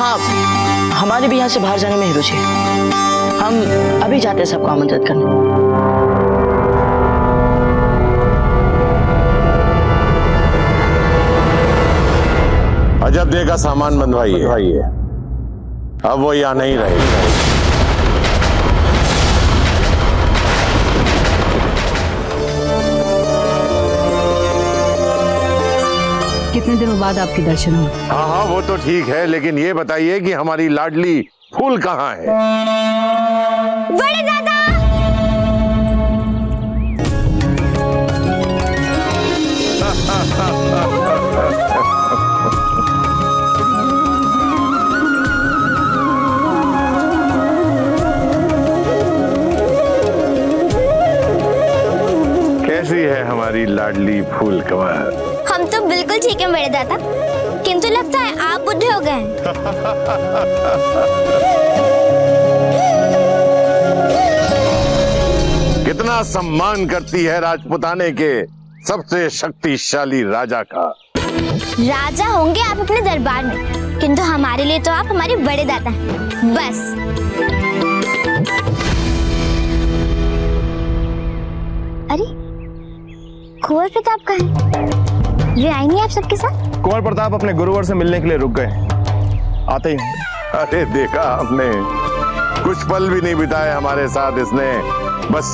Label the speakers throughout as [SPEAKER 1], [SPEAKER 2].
[SPEAKER 1] हाँ, हमारे भी यहाँ से बाहर जाने में ही रुचि। हम अभी जाते हैं सबको आमंत्रित करने।
[SPEAKER 2] अजब दे का सामान बंधवाइए, अब वो यहाँ नहीं रहेगी।
[SPEAKER 3] कितने दिनों बाद आपके दर्शन हुए?
[SPEAKER 2] हाँ हाँ वो तो ठीक है, लेकिन ये बताइए कि हमारी लाडली फूल कहाँ है?
[SPEAKER 4] बड़े दादा!
[SPEAKER 2] कैसी है हमारी लाडली फूल कमल?
[SPEAKER 4] हम तो बिल्कुल ठीक है बड़े दादा, किंतु लगता है आप बुढ़े हो गए।
[SPEAKER 2] कितना सम्मान करती है राजपुताने के सबसे शक्तिशाली राजा का।
[SPEAKER 4] राजा होंगे आप अपने दरबार में, किंतु हमारे लिए तो आप हमारे बड़े दादा हैं, बस। अरे कुंवर प्रताप कहाँ है? ये आई नहीं आप सबके साथ?
[SPEAKER 5] कुंवर प्रताप अपने गुरुवर से मिलने के लिए रुक गए, आते ही होंगे।
[SPEAKER 2] अरे देखा हमने, कुछ पल भी नहीं बिताए हमारे साथ इसने, बस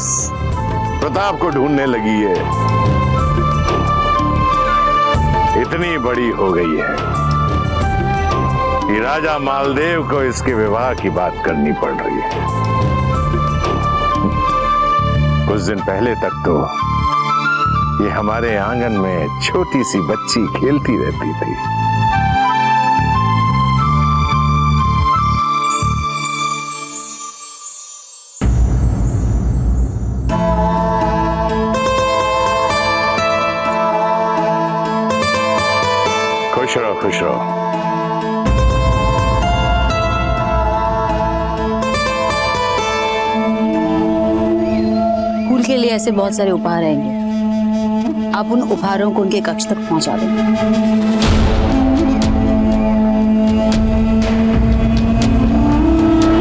[SPEAKER 2] प्रताप को ढूंढने लगी है। इतनी बड़ी हो गई है कि राजा मालदेव को इसके विवाह की बात करनी पड़ रही है। कुछ दिन पहले तक तो ये हमारे आंगन में छोटी सी बच्ची खेलती रहती थी। खुश रहो, खुश रहो।
[SPEAKER 3] फूल के लिए ऐसे बहुत सारे उपहार आएंगे, आप उन उपहारों को उनके कक्ष तक पहुंचा दें।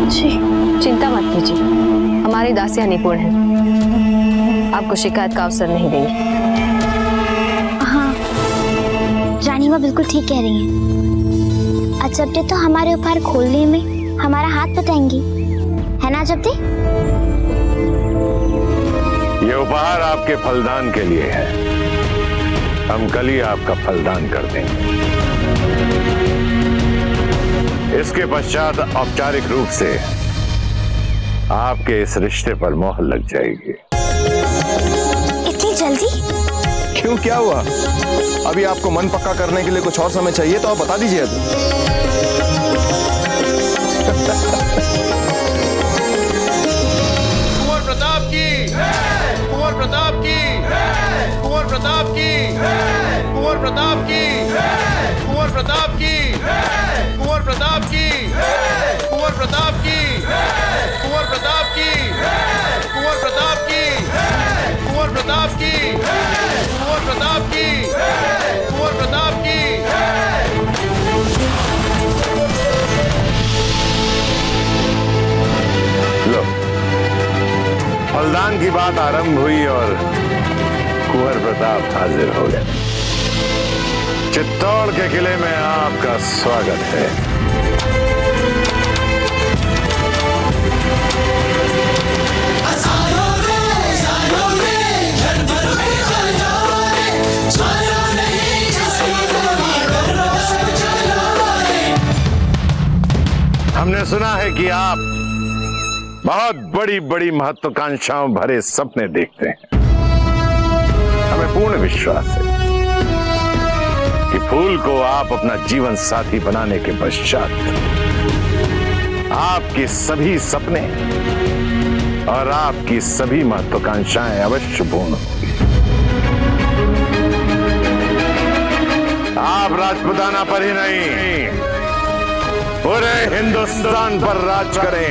[SPEAKER 6] जी चिंता मत कीजिए, हमारी दासियां निपुण हैं, आपको शिकायत का अवसर नहीं देंगी।
[SPEAKER 4] हाँ, रानी माँ बिल्कुल ठीक कह रही हैं। अजब्दे तो हमारे उपहार खोलने में हमारा हाथ बटाएंगी, है ना अजब्दे?
[SPEAKER 2] ये उपहार आपके फलदान के लिए है, हम कल ही आपका फलदान कर देंगे। इसके पश्चात औपचारिक रूप से आपके इस रिश्ते पर मोहर लग जाएगी।
[SPEAKER 4] इतनी जल्दी?
[SPEAKER 5] क्यों, क्या हुआ? अभी आपको मन पक्का करने के लिए कुछ और समय चाहिए तो आप बता दीजिए अभी।
[SPEAKER 7] कुंवर प्रताप की, कुंवर प्रताप की, कुंवर प्रताप की, कुंवर प्रताप की, कुंवर प्रताप की, कुंवर प्रताप की, कुंवर प्रताप की, कुंवर प्रताप की, कुंवर प्रताप की, कुंवर प्रताप की, कुंवर प्रताप की, कुंवर प्रताप की।
[SPEAKER 2] लो, फलदान की बात आरंभ हुई और कुंवर प्रताप हाजिर हो गए। चित्तौड़ के किले में आपका स्वागत है। हमने सुना है कि आप बहुत बड़ी बड़ी महत्वाकांक्षाओं भरे सपने देखते हैं। हमें पूर्ण विश्वास है कि फूल को आप अपना जीवन साथी बनाने के पश्चात आपके सभी सपने और आपकी सभी महत्वाकांक्षाएं अवश्य पूर्ण होंगी। आप राजपुताना पर ही नहीं, पूरे हिंदुस्तान पर राज करें,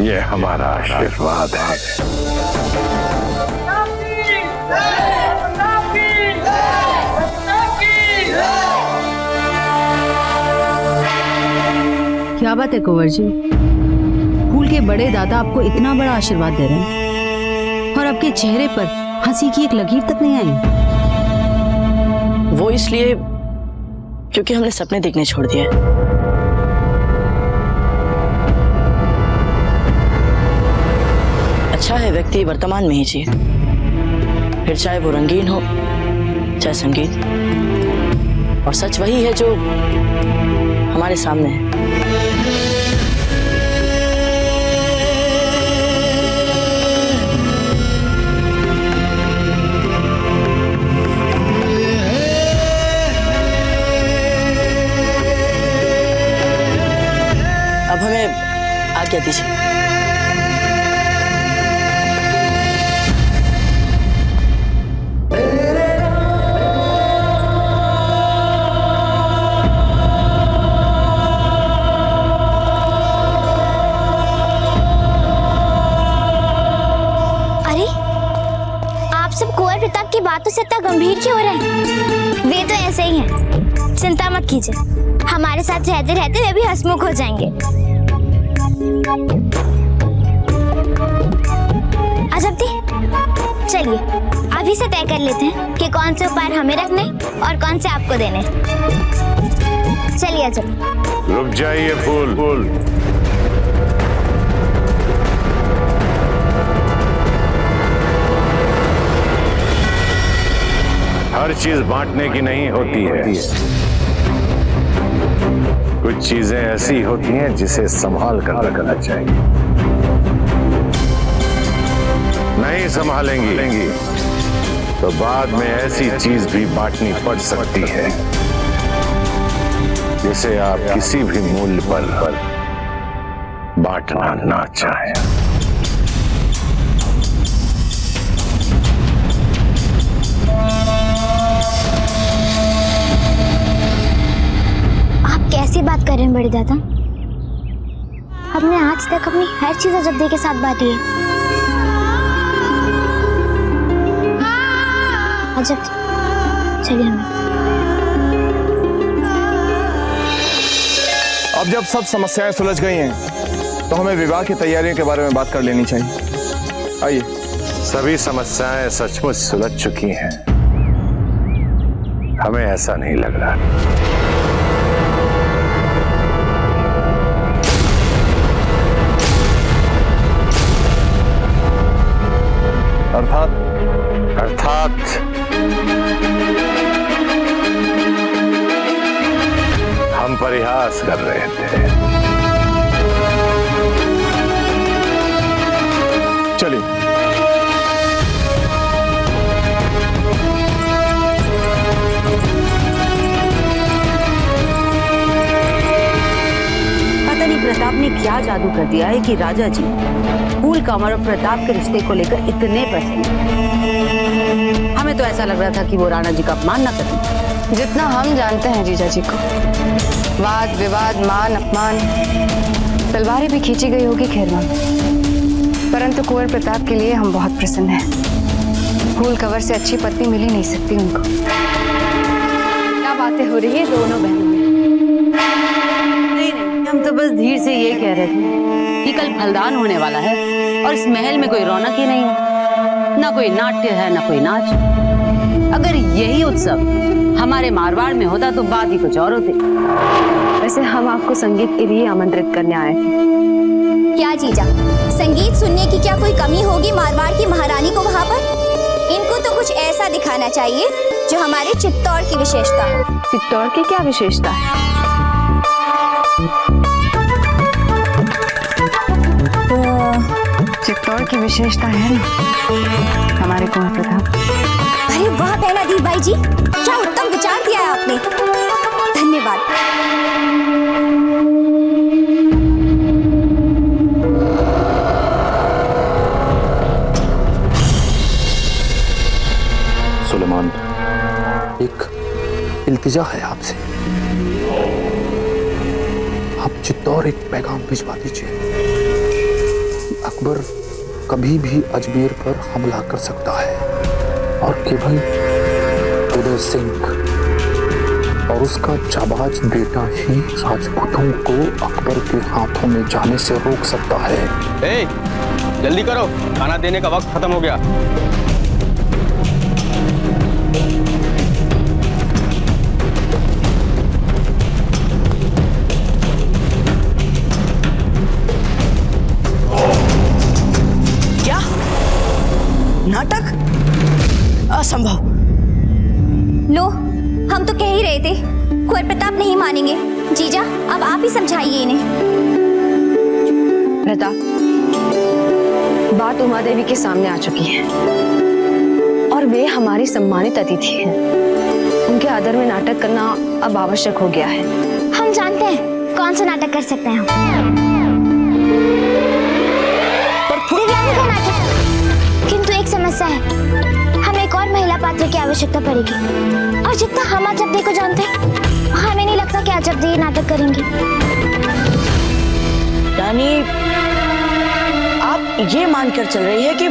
[SPEAKER 2] ये हमारा आशीर्वाद है।
[SPEAKER 3] क्या बात है कुंवर जी, फूल के बड़े दादा आपको इतना बड़ा आशीर्वाद दे रहे हैं और आपके चेहरे पर हंसी की एक लकीर तक नहीं आई।
[SPEAKER 1] वो इसलिए क्योंकि हमने सपने देखने छोड़ दिए। अच्छा है व्यक्ति वर्तमान में ही जिए, फिर चाहे वो रंगीन हो चाहे संगीन, और सच वही है जो हमारे सामने है। अब हमें आज्ञा दीजिए।
[SPEAKER 4] कुंवर प्रताप की बातों से इतना गंभीर क्यों हो रहे हैं? वे तो ऐसे ही हैं। चिंता मत कीजिए, हमारे साथ रहते रहते वे भी हंसमुख हो जाएंगे। अजब दी, चलिए अभी से तय कर लेते हैं कि कौन से उपहार हमें रखने और कौन से आपको देने। चलिए अजब।
[SPEAKER 2] रुक जाइए फूल। हर चीज बांटने की नहीं होती है। कुछ चीजें ऐसी होती हैं जिसे संभाल कर रखना चाहिए। नहीं संभालेंगी तो बाद में ऐसी चीज भी बांटनी पड़ सकती है जिसे आप किसी भी मूल्य पर बांटना ना चाहें।
[SPEAKER 4] कैसी बात कर रहे हैं बड़े दादा? हमने आज तक अपनी हर चीज अजब दी के साथ बांटी है। अजब, चलिए हमें।
[SPEAKER 5] अब जब सब समस्याएं सुलझ गई हैं, तो हमें विवाह की तैयारियों के बारे में बात कर लेनी चाहिए। आइए।
[SPEAKER 2] सभी समस्याएं सचमुच सुलझ चुकी हैं। हमें ऐसा नहीं लग रहा। अर्थात हम परिहास कर रहे थे।
[SPEAKER 5] चलिए।
[SPEAKER 3] पता नहीं प्रताप ने क्या जादू कर दिया है कि राजा जी फूल कंवर और प्रताप के रिश्ते को लेकर इतने प्रसन्न। हमें तो ऐसा लग रहा था कि वो राणा जी का अपमान न करें।
[SPEAKER 6] जितना हम जानते हैं जीजा जी को, वाद विवाद मान अपमान तलवारें भी खींची गई होगी खेरवा, परंतु कुंवर प्रताप के लिए हम बहुत प्रसन्न हैं। फूल कंवर से अच्छी पत्नी मिल ही नहीं सकती उनको। क्या बातें हो रही है दोनों बहनों में?
[SPEAKER 3] नहीं, हम तो बस धीरे से ये कह रहे थे कि कल फलदान होने वाला है और इस महल में कोई रौनक ही नहीं है, ना कोई नाट्य है ना कोई नाच। अगर यही उत्सव हमारे मारवाड़ में होता तो बात ही कुछ और होती।
[SPEAKER 6] वैसे हम आपको संगीत के लिए आमंत्रित करने आए थे।
[SPEAKER 4] क्या जीजा, संगीत सुनने की क्या कोई कमी होगी मारवाड़ की महारानी को वहाँ पर? इनको तो कुछ ऐसा दिखाना चाहिए जो हमारे चित्तौड़ की विशेषता हो।
[SPEAKER 6] चित्तौड़ की क्या विशेषता है? चित्तौड़ की विशेषता है ना हमारे कुंवर प्रताप।
[SPEAKER 4] अरे वाह बहनाधीर भाई जी, क्या उत्तम विचार दिया है आपने, धन्यवाद।
[SPEAKER 8] सुलेमान, एक इल्तिजा है आपसे। आप चित्तौड़ एक पैगाम भिजवा दीजिए। अकबर कभी भी अजमेर पर हमला कर सकता है और केवल उदय सिंह और उसका जाबाज बेटा ही राजपूतों को अकबर के हाथों में जाने से रोक सकता है।
[SPEAKER 9] ए, जल्दी करो, खाना देने का वक्त खत्म हो गया।
[SPEAKER 1] क्या नाटक? असंभव।
[SPEAKER 4] लो, हम तो कह ही रहे थे कुंवर प्रताप नहीं मानेंगे। जीजा, अब आप ही समझाइए इन्हें।
[SPEAKER 6] प्रताप, बात उमा देवी के सामने आ चुकी है और वे हमारी सम्मानित अतिथि हैं। उनके आदर में नाटक करना अब आवश्यक हो गया है।
[SPEAKER 4] हम जानते हैं कौन सा नाटक कर सकते हैं हम। दिव्यांग का नाटक। किंतु एक समस्या है, हमें एक और महिला पात्र की आवश्यकता पड़ेगी। और जितना हम अजब को जानते हैं, हमें नहीं लगता कि अजब ये नाटक करेंगे।
[SPEAKER 1] यानी आप ये मानकर चल रही है कि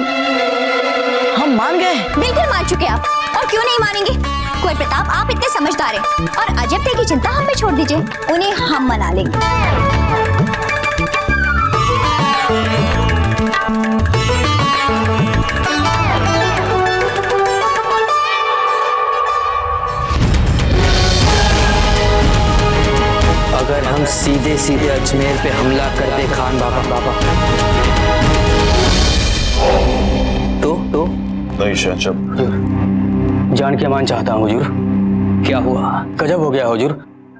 [SPEAKER 1] हम मान गए?
[SPEAKER 4] बिल्कुल मान चुके आप, और क्यों नहीं मानेंगे। कुंवर प्रताप, आप इतने समझदार हैं और अजब की चिंता हम पे छोड़ दीजिए, उन्हें हम मना लेंगे।
[SPEAKER 10] अगर हम सीधे सीधे अजमेर पे हमला कर दे खान बाबा तो
[SPEAKER 5] नहीं शहंशाह।
[SPEAKER 10] जान के मान चाहता हूँ हुजूर, क्या हुआ? गजब हो गया हुजूर,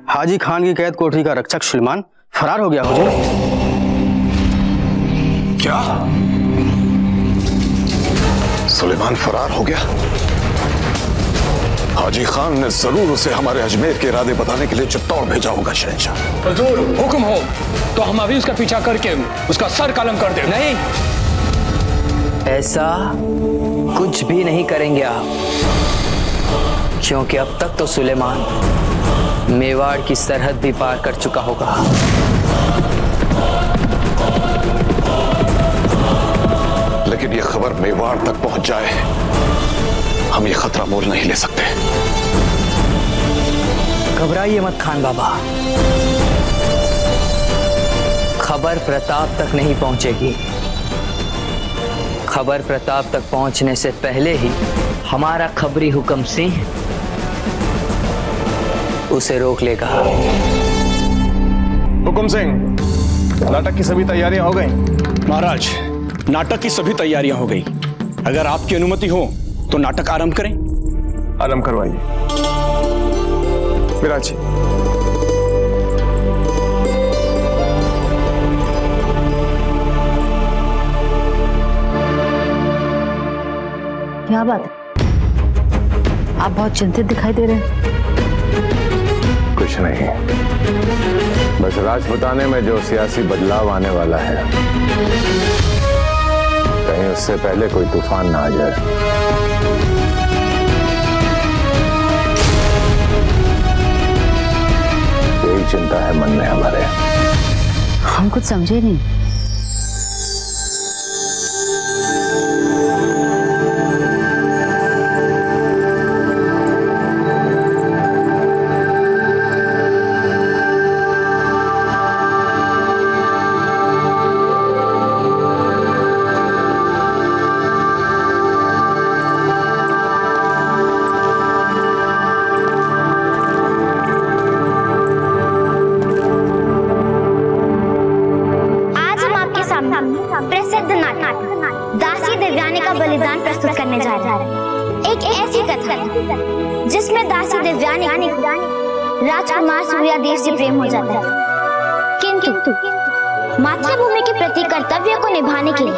[SPEAKER 10] हाजी खान की कैद कोठरी का रक्षक सुलेमान फरार हो गया हुजूर।
[SPEAKER 5] क्या? सुलेमान फरार हो गया? हाजी खान ने जरूर उसे हमारे अजमेर के इरादे बताने के लिए चित्तौड़ भेजा होगा शहंशाह।
[SPEAKER 8] हुजूर, हुक्म हो तो हम अभी उसका पीछा करके उसका सर कलम कर दें।
[SPEAKER 10] नहीं, ऐसा कुछ भी नहीं करेंगे आप, क्योंकि अब तक तो सुलेमान मेवाड़ की सरहद भी पार कर चुका होगा।
[SPEAKER 5] लेकिन ये खबर मेवाड़ तक पहुंच जाए, हम ये खतरा मोल नहीं ले सकते।
[SPEAKER 10] घबराइए मत खान बाबा, खबर प्रताप तक नहीं पहुंचेगी। खबर प्रताप तक पहुंचने से पहले ही हमारा खबरी हुक्म सिंह उसे रोक लेगा।
[SPEAKER 5] हुकुम सिंह, नाटक की सभी तैयारियां हो गई?
[SPEAKER 9] महाराज, नाटक की सभी तैयारियां हो गई। अगर आपकी अनुमति हो तो नाटक आरंभ करें।
[SPEAKER 5] आरंभ करवाइए। विराजी,
[SPEAKER 3] क्या बात है? आप बहुत चिंतित दिखाई दे रहे हैं।
[SPEAKER 2] कुछ नहीं, बस राजपुताने में जो सियासी बदलाव आने वाला है, कहीं उससे पहले कोई तूफान ना आ जाए। यही चिंता है मन में हमारे।
[SPEAKER 3] हम कुछ समझे नहीं।
[SPEAKER 4] प्रसिद्ध नाटक दासी दिव्यानी का बलिदान प्रस्तुत करने जा रहे हैं। एक ऐसी कथा जिसमें दासी दिव्यानी राजकुमार सूर्यदेव से प्रेम हो जाता है, किंतु मातृभूमि के प्रति कर्तव्य को निभाने के लिए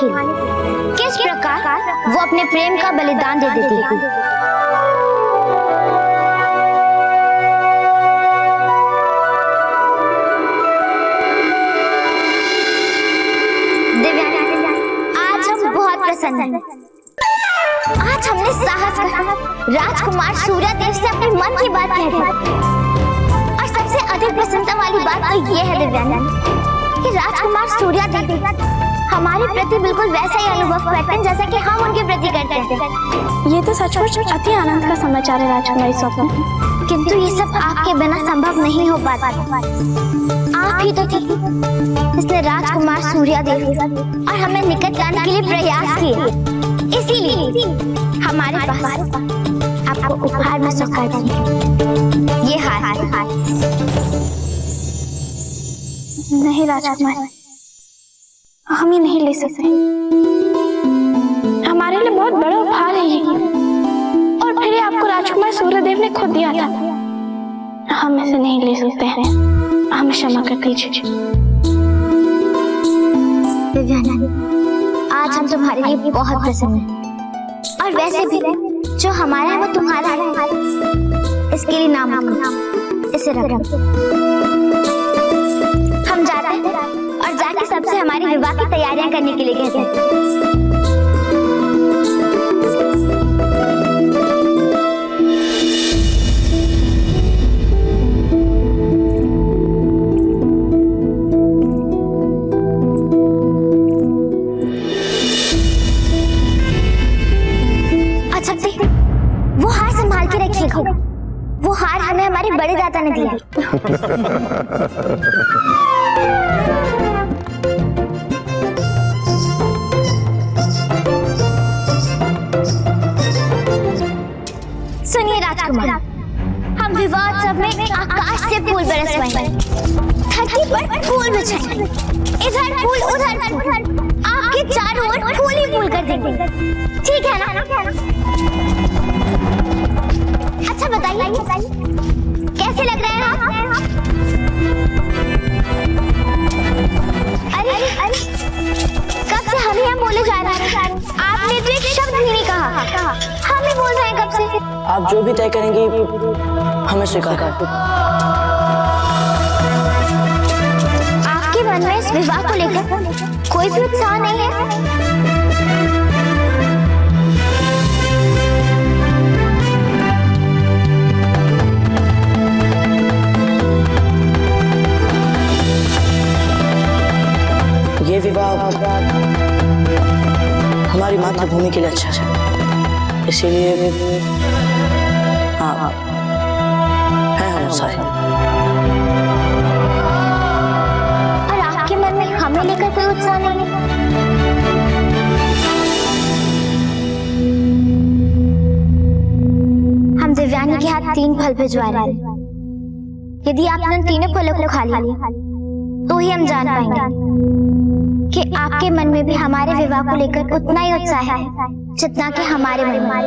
[SPEAKER 4] किस प्रकार वो अपने प्रेम का बलिदान दे देती है। आज हमने साहस करा राजकुमार सूर्यदेव से अपने मन की बात कह दी। और सबसे अधिक प्रसन्नता वाली बात तो ये है दिव्यांगी कि राजकुमार सूर्यदेव हमारे प्रति बिल्कुल वैसा ही अनुभव करते हैं जैसा कि हम उनके प्रति करते हैं।
[SPEAKER 11] ये तो सचमुच अति आनंद का समाचार है राजकुमारी स्वप्न,
[SPEAKER 4] किंतु ये सब आपके बिना संभव नहीं हो पाता। आप ही तो थी जिसने राजकुमार सूर्यदेव और हमें निकट लाने के लिए प्रयास किए। इसीलिए हमारे पास आपको उपहार में सौंपा दिया ये हार।
[SPEAKER 11] नहीं राजकुमार, हम ये नहीं ले सकते। हमारे लिए बहुत बड़ा उपहार है ये, और फिर ये आपको राजकुमार सूर्यदेव ने खुद दिया था। हम इसे नहीं ले सकते हैं, हमें क्षमा कर दीजिए।
[SPEAKER 4] दिव्याना, आज हम तुम्हारे लिए बहुत प्रसन्न हैं, और वैसे भी जो हमारा है वो तुम्हारा है। इसके लिए नाम इसे रख। हम जाते हैं और जाके सबसे हमारी विवाह की तैयारियां करने के लिए कहते हैं। अच्छा वो हार संभाल के रखिएगा। वो हार हमें हमारे बड़े दादा ने दिया। सुनिए राजकुमार, हम विवाह उत्सव में आकाश से फूल बरसवाएंगे, धरती पर फूल बिछाएंगे, इधर फूल उधर फूल, आपके चारों ओर फूल ही फूल कर देंगे। ठीक है ना? अच्छा बताइए कैसे लग रहे हैं आप? अरे कब से हम यहाँ बोले जा रहे हैं, आपने तो एक शब्द भी नहीं कहा। हम ही बोल रहे हैं कब से।
[SPEAKER 1] आप जो भी तय करेंगी हमें स्वीकार कर।
[SPEAKER 4] आपके मन में इस विवाह को लेकर कोई भी उत्साह नहीं है?
[SPEAKER 1] ये विवाह हमारी मातृभूमि के लिए अच्छा है, इसीलिए हाँ है हम उत्साही।
[SPEAKER 4] और आपके मन में हमें लेकर कोई उत्साह नहीं है? हम दिव्यानी के हाथ 3 फल भिजवा रहे हैं। यदि आपने उन तीनों फलों को खा लिया तो ही हम जान पाएंगे कि आपके मन में भी हमारे विवाह को लेकर उतना ही उत्साह है जितना कि हमारे मन में।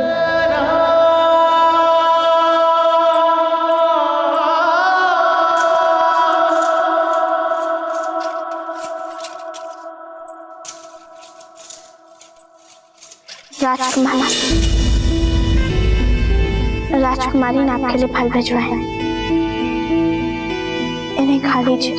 [SPEAKER 11] राजकुमारी ने आपके लिए फल भिजवाए हैं, इन्हें खा लीजिए।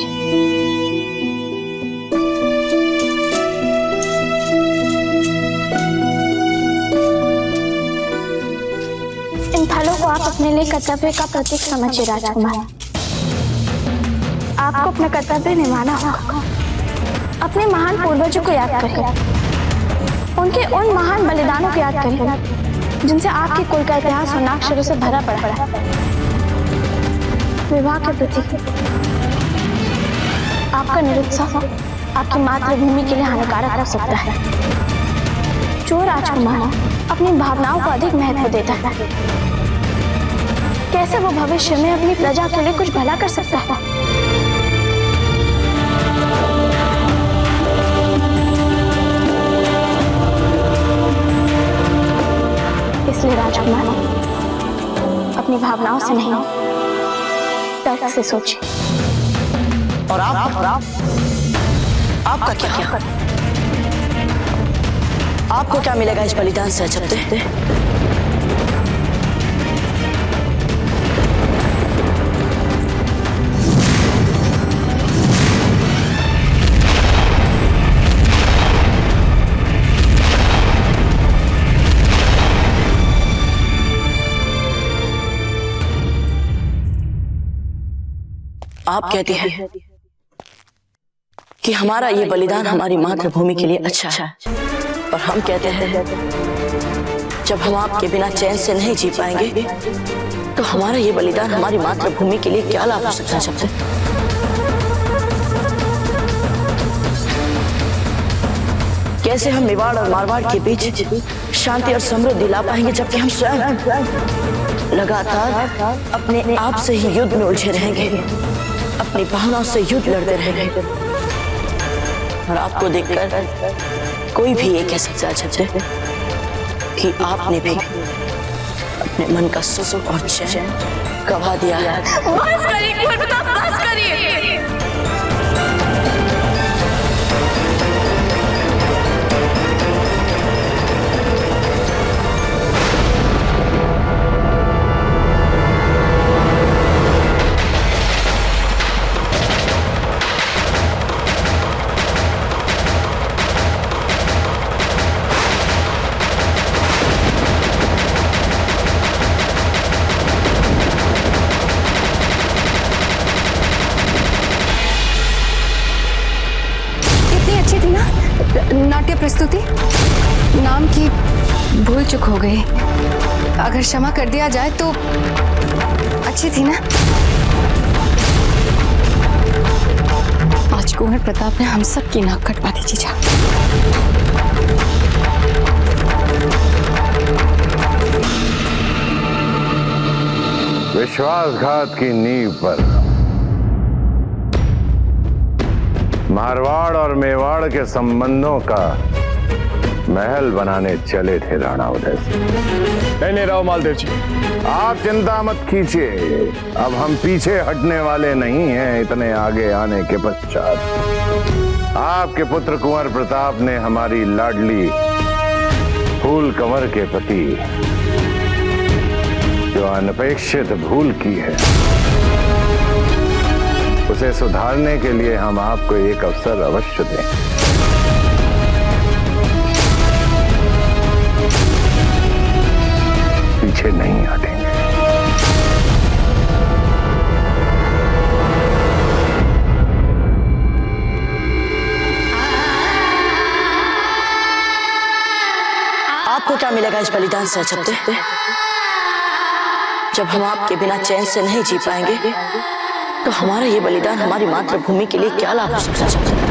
[SPEAKER 11] इन फलों को आप अपने लिए कर्तव्य का प्रतीक समझिए राजकुमार। आपको अपना कर्तव्य निभाना होगा। अपने महान पूर्वजों को याद करिए, उनके उन महान बलिदानों को याद करिए जिनसे आपके कुल का इतिहास वर्णाक्षरों से भरा पड़ा है। विवाह के प्रति आपका निरुत्साह आपकी मातृभूमि के लिए हानिकारक हो सकता है। जो राजकुमार अपनी भावनाओं को अधिक महत्व देता है, कैसे वो भविष्य में अपनी प्रजा के लिए कुछ भला कर सकता है? इसलिए राजकुमार अपनी भावनाओं से नहीं, तर्क से सोचिए।
[SPEAKER 1] और आपका क्या? आपको क्या मिलेगा इस बलिदान से? अजब आप कहती हैं कि हमारा ये बलिदान हमारी मातृभूमि के लिए अच्छा है, और हम कहते हैं जब हम आपके बिना चैन से नहीं जी पाएंगे तो हमारा ये बलिदान हमारी मातृभूमि के लिए क्या लाभ हो सकता है शब्द? कैसे हम मेवाड़ और मारवाड़ के बीच शांति और समृद्धि ला पाएंगे जबकि हम स्वयं लगातार अपने आप से ही युद्ध में उलझे रहेंगे, अपनी भावनाओं से युद्ध लड़ते रहेंगे। और आपको देखकर कोई भी ये कह सकता है कि आपने भी अपने मन का सुख और चैन गवा दिया है।
[SPEAKER 11] बस करिए कुंवर प्रताप, बस करिए।
[SPEAKER 6] नाट्य प्रस्तुति नाम की भूल चूक हो गई, अगर क्षमा कर दिया जाए तो अच्छी थी ना। आज कुंवर प्रताप ने हम सब की नाक कटवा दी जीजा।
[SPEAKER 2] विश्वासघात की नींव पर मारवाड़ और मेवाड़ के संबंधों का महल बनाने चले थे राणा उदय सिंह।
[SPEAKER 5] नहीं राव मालदेव जी,
[SPEAKER 2] आप चिंता मत कीजिए, अब हम पीछे हटने वाले नहीं हैं। इतने आगे आने के पश्चात आपके पुत्र कुंवर प्रताप ने हमारी लाडली फूल कंवर के प्रति जो अनपेक्षित भूल की है उसे सुधारने के लिए हम आपको एक अवसर अवश्य दें। पीछे नहीं हटेंगे।
[SPEAKER 1] आपको क्या मिलेगा इस बलिदान से अचत्ते? जब हम आपके बिना चैन से नहीं जी पाएंगे तो हमारा ये बलिदान हमारी मातृभूमि के लिए क्या लाभ हो सकता है?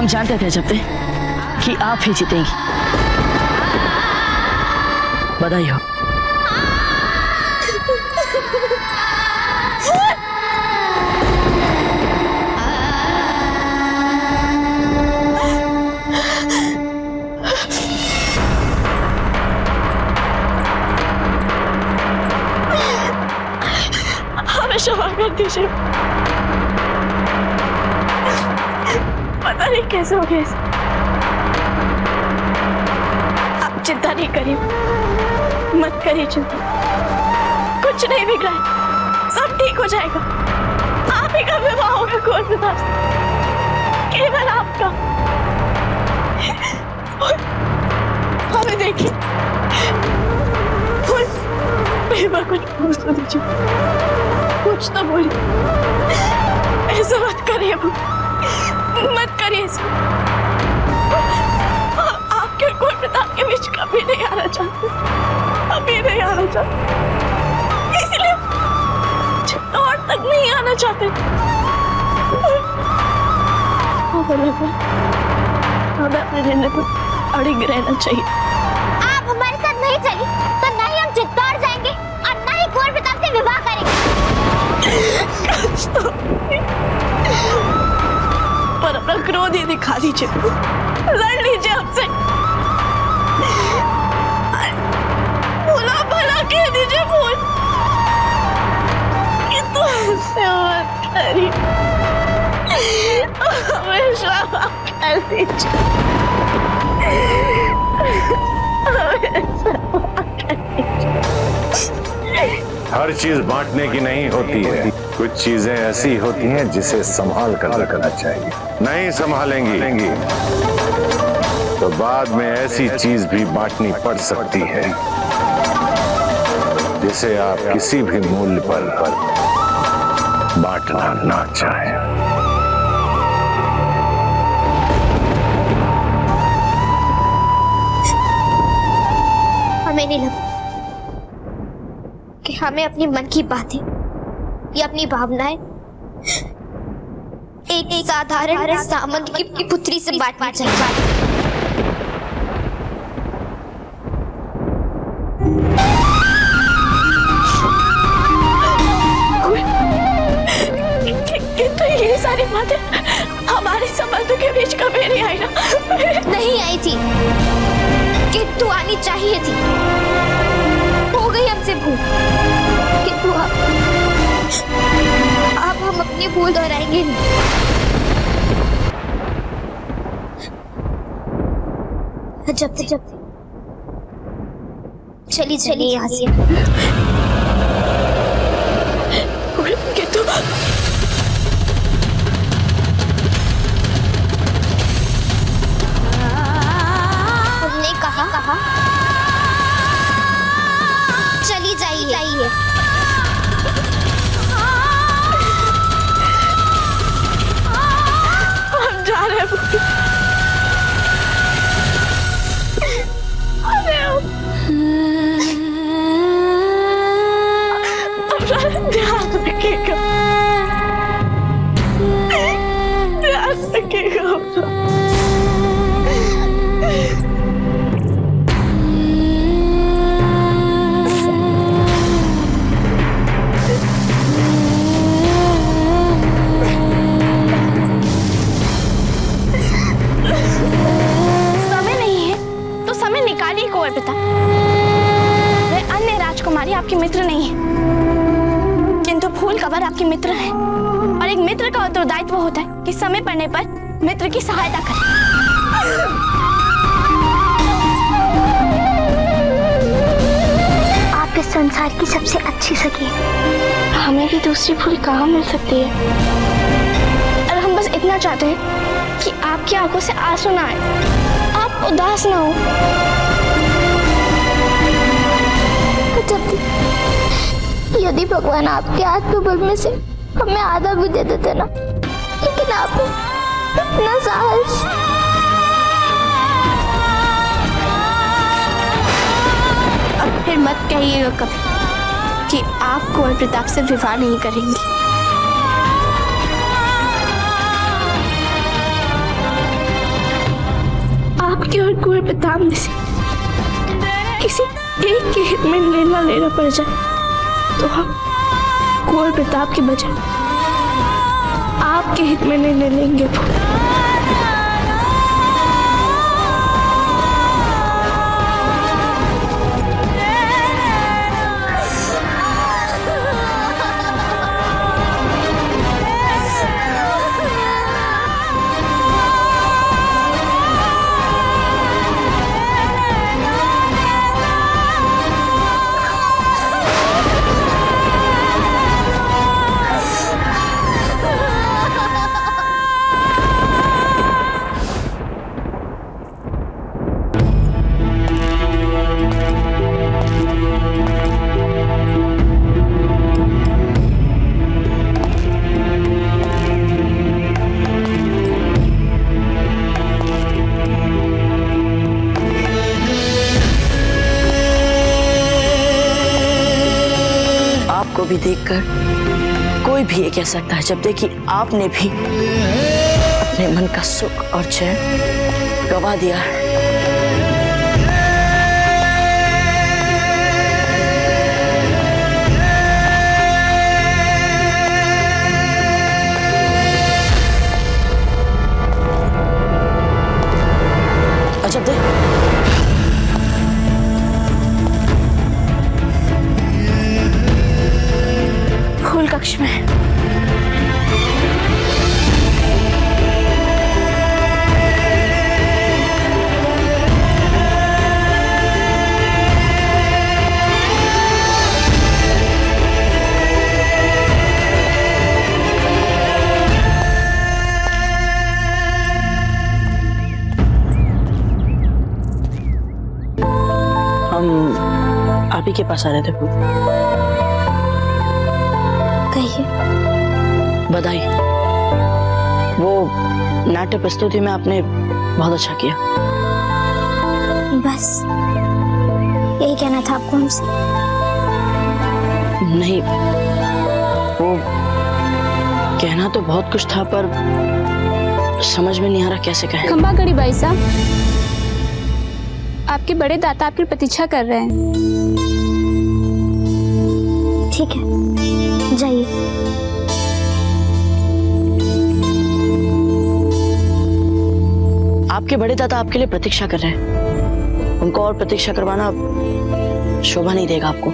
[SPEAKER 1] जानते थे जब कि आप ही जीतेंगी। बधाई हो। हमें क्षमा कर दीजिए, पता नहीं कैसे हो गया। आप चिंता नहीं करिए, मत करिए चिंता, कुछ नहीं बिगड़ा, सब ठीक हो जाएगा। आप ही का विवाह होगा कुंवर प्रताप से, केवल आपका। हमें देखिए, कुछ पूछ तो दीजिए, कुछ तो बोलिए। ऐसा मत करिए, मत करिए ऐसा। आपके और कुंवर प्रताप के बीच कभी नहीं आना चाहते, कभी नहीं आना चाहते, इसलिए चित्तौड़ तक नहीं आना चाहते। हमें अपने निर्णय पर अड़िग रहना चाहिए।
[SPEAKER 4] आप हमारे साथ नहीं चली तो न ही हम चित्तौड़ जाएंगे और न ही कुंवर प्रताप से विवाह करेंगे।
[SPEAKER 1] पर अपना क्रोध ही दिखा दीजिए, लड़ लीजिए हमसे, भूला भला कह दीजिए, भूल किंतु ऐसे मत करिए, हमेशा कर दीजिए।
[SPEAKER 2] हर चीज बांटने की नहीं होती है। कुछ चीजें ऐसी होती हैं जिसे संभाल कर रखना चाहिए। नहीं संभालेंगी तो बाद में ऐसी चीज भी बांटनी पड़ सकती है जिसे आप किसी भी मूल्य पर बांटना ना चाहें।
[SPEAKER 4] हमें नहीं लगता कि हमें अपनी मन की बातें या अपनी भावनाएं एक साधारण सामंत की पुत्री से बांटनी चाहिए।
[SPEAKER 11] किंतु ये सारी बातें हमारे संबंधों के बीच कभी नहीं आई ना?
[SPEAKER 4] नहीं आई थी, किंतु आनी चाहिए थी। हो गई हमसे भूल, किंतु अब हम अपनी भूल दोहराएंगे नहीं। जब चली यहाँ से।
[SPEAKER 11] किंतु
[SPEAKER 4] हमने कहा चली जाइए।
[SPEAKER 11] हम जा रहे हैं। ध्यान रखिएगा। समय नहीं है तो समय निकालिए कुंवर पिता। वे अन्य राजकुमारी आपके मित्र नहीं है, किंतु फूल कवर आपके मित्र हैं, और एक मित्र का उत्तरदायित्व होता है कि समय पड़ने पर मित्र की सहायता करे।
[SPEAKER 4] आप इस संसार की सबसे अच्छी सखी हैं।
[SPEAKER 11] हमें भी दूसरी फूल कहाँ मिल सकती है? और हम बस इतना चाहते हैं कि आपकी आंखों से आंसू ना आए, आप उदास ना हो।
[SPEAKER 4] यदि भगवान आपके आत्मबल में से हमें आधा भी दे देते ना, लेकिन आप इतना साहस।
[SPEAKER 11] अब फिर मत कहिएगा कभी कि आप कुंवर प्रताप से विवाह नहीं करेंगी। आपके और कुंवर प्रताप में से किसी एक के हित में निर्णय लेना पड़ जाए तो हम कुंवर प्रताप के बजाय आपके हित में निर्णय लेंगे।
[SPEAKER 1] को भी देखकर कोई भी ये कह सकता है जब देखिए आपने भी अपने मन का सुख और चैन गवा दिया है। अच्छा देख
[SPEAKER 11] फूल कक्ष में
[SPEAKER 1] ही के पास आ रहे थे फूल।
[SPEAKER 11] कहिए।
[SPEAKER 1] बधाई। वो नाट्य प्रस्तुति में आपने बहुत अच्छा किया।
[SPEAKER 11] बस यही कहना था आपको हमसे?
[SPEAKER 1] नहीं, वो कहना तो बहुत कुछ था पर समझ में नहीं आ रहा कैसे कहें।
[SPEAKER 11] खंबागढ़ी भाई साहब, आपके बड़े दाता आपकी प्रतीक्षा कर रहे हैं। ठीक है, जाइए।
[SPEAKER 1] आपके बड़े दादा आपके लिए प्रतीक्षा कर रहे हैं। उनको और प्रतीक्षा करवाना शोभा नहीं देगा आपको।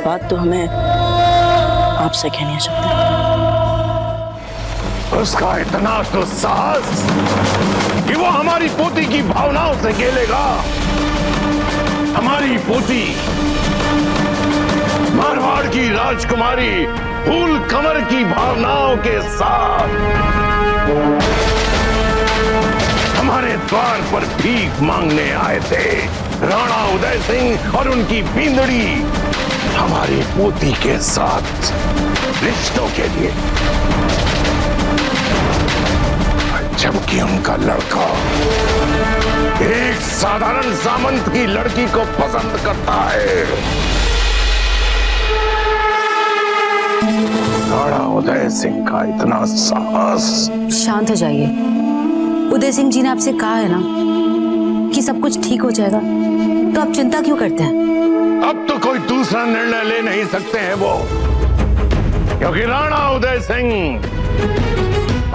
[SPEAKER 1] बात तो हमें आपसे कहनी चाहिए।
[SPEAKER 2] उसका इतना तो साहस कि वो हमारी पोती की भावनाओं से खेलेगा। हमारी पोती मारवाड़ की राजकुमारी फूल कमर की भावनाओं के साथ हमारे द्वार पर भीख मांगने आए थे। राणा उदय सिंह और उनकी बींदड़ी हमारी पोती के साथ रिश्तों के लिए, जबकि उनका लड़का एक साधारण सामंत की लड़की को पसंद करता है। राणा उदय सिंह का इतना साहस।
[SPEAKER 3] शांत हो जाइए। उदय सिंह जी ने आपसे कहा है ना कि सब कुछ ठीक हो जाएगा, तो आप चिंता क्यों करते हैं?
[SPEAKER 2] अब तो कोई दूसरा निर्णय ले नहीं सकते हैं वो, क्योंकि राणा उदय सिंह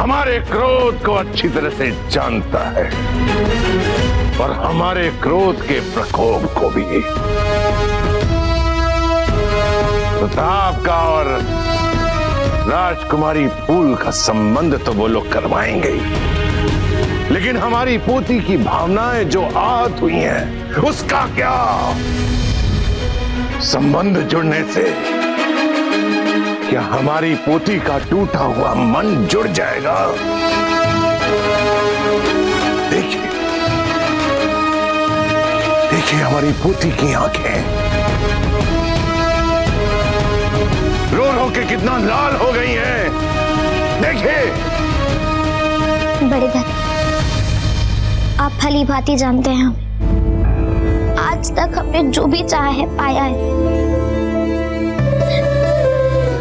[SPEAKER 2] हमारे क्रोध को अच्छी तरह से जानता है और हमारे क्रोध के प्रकोप को भी। प्रताप का और राजकुमारी फूल का संबंध तो वो लोग करवाएंगे ही, लेकिन हमारी पोती की भावनाएं जो आहत हुई हैं, उसका क्या? संबंध जुड़ने से क्या हमारी पोती का टूटा हुआ मन जुड़ जाएगा? देखिए, देखिए हमारी पोती की आंखें रो रो के कितना लाल हो गई हैं। देखिए।
[SPEAKER 11] बड़े दादा, आप भली भांति जानते हैं आज तक हमने जो भी चाहा है पाया है।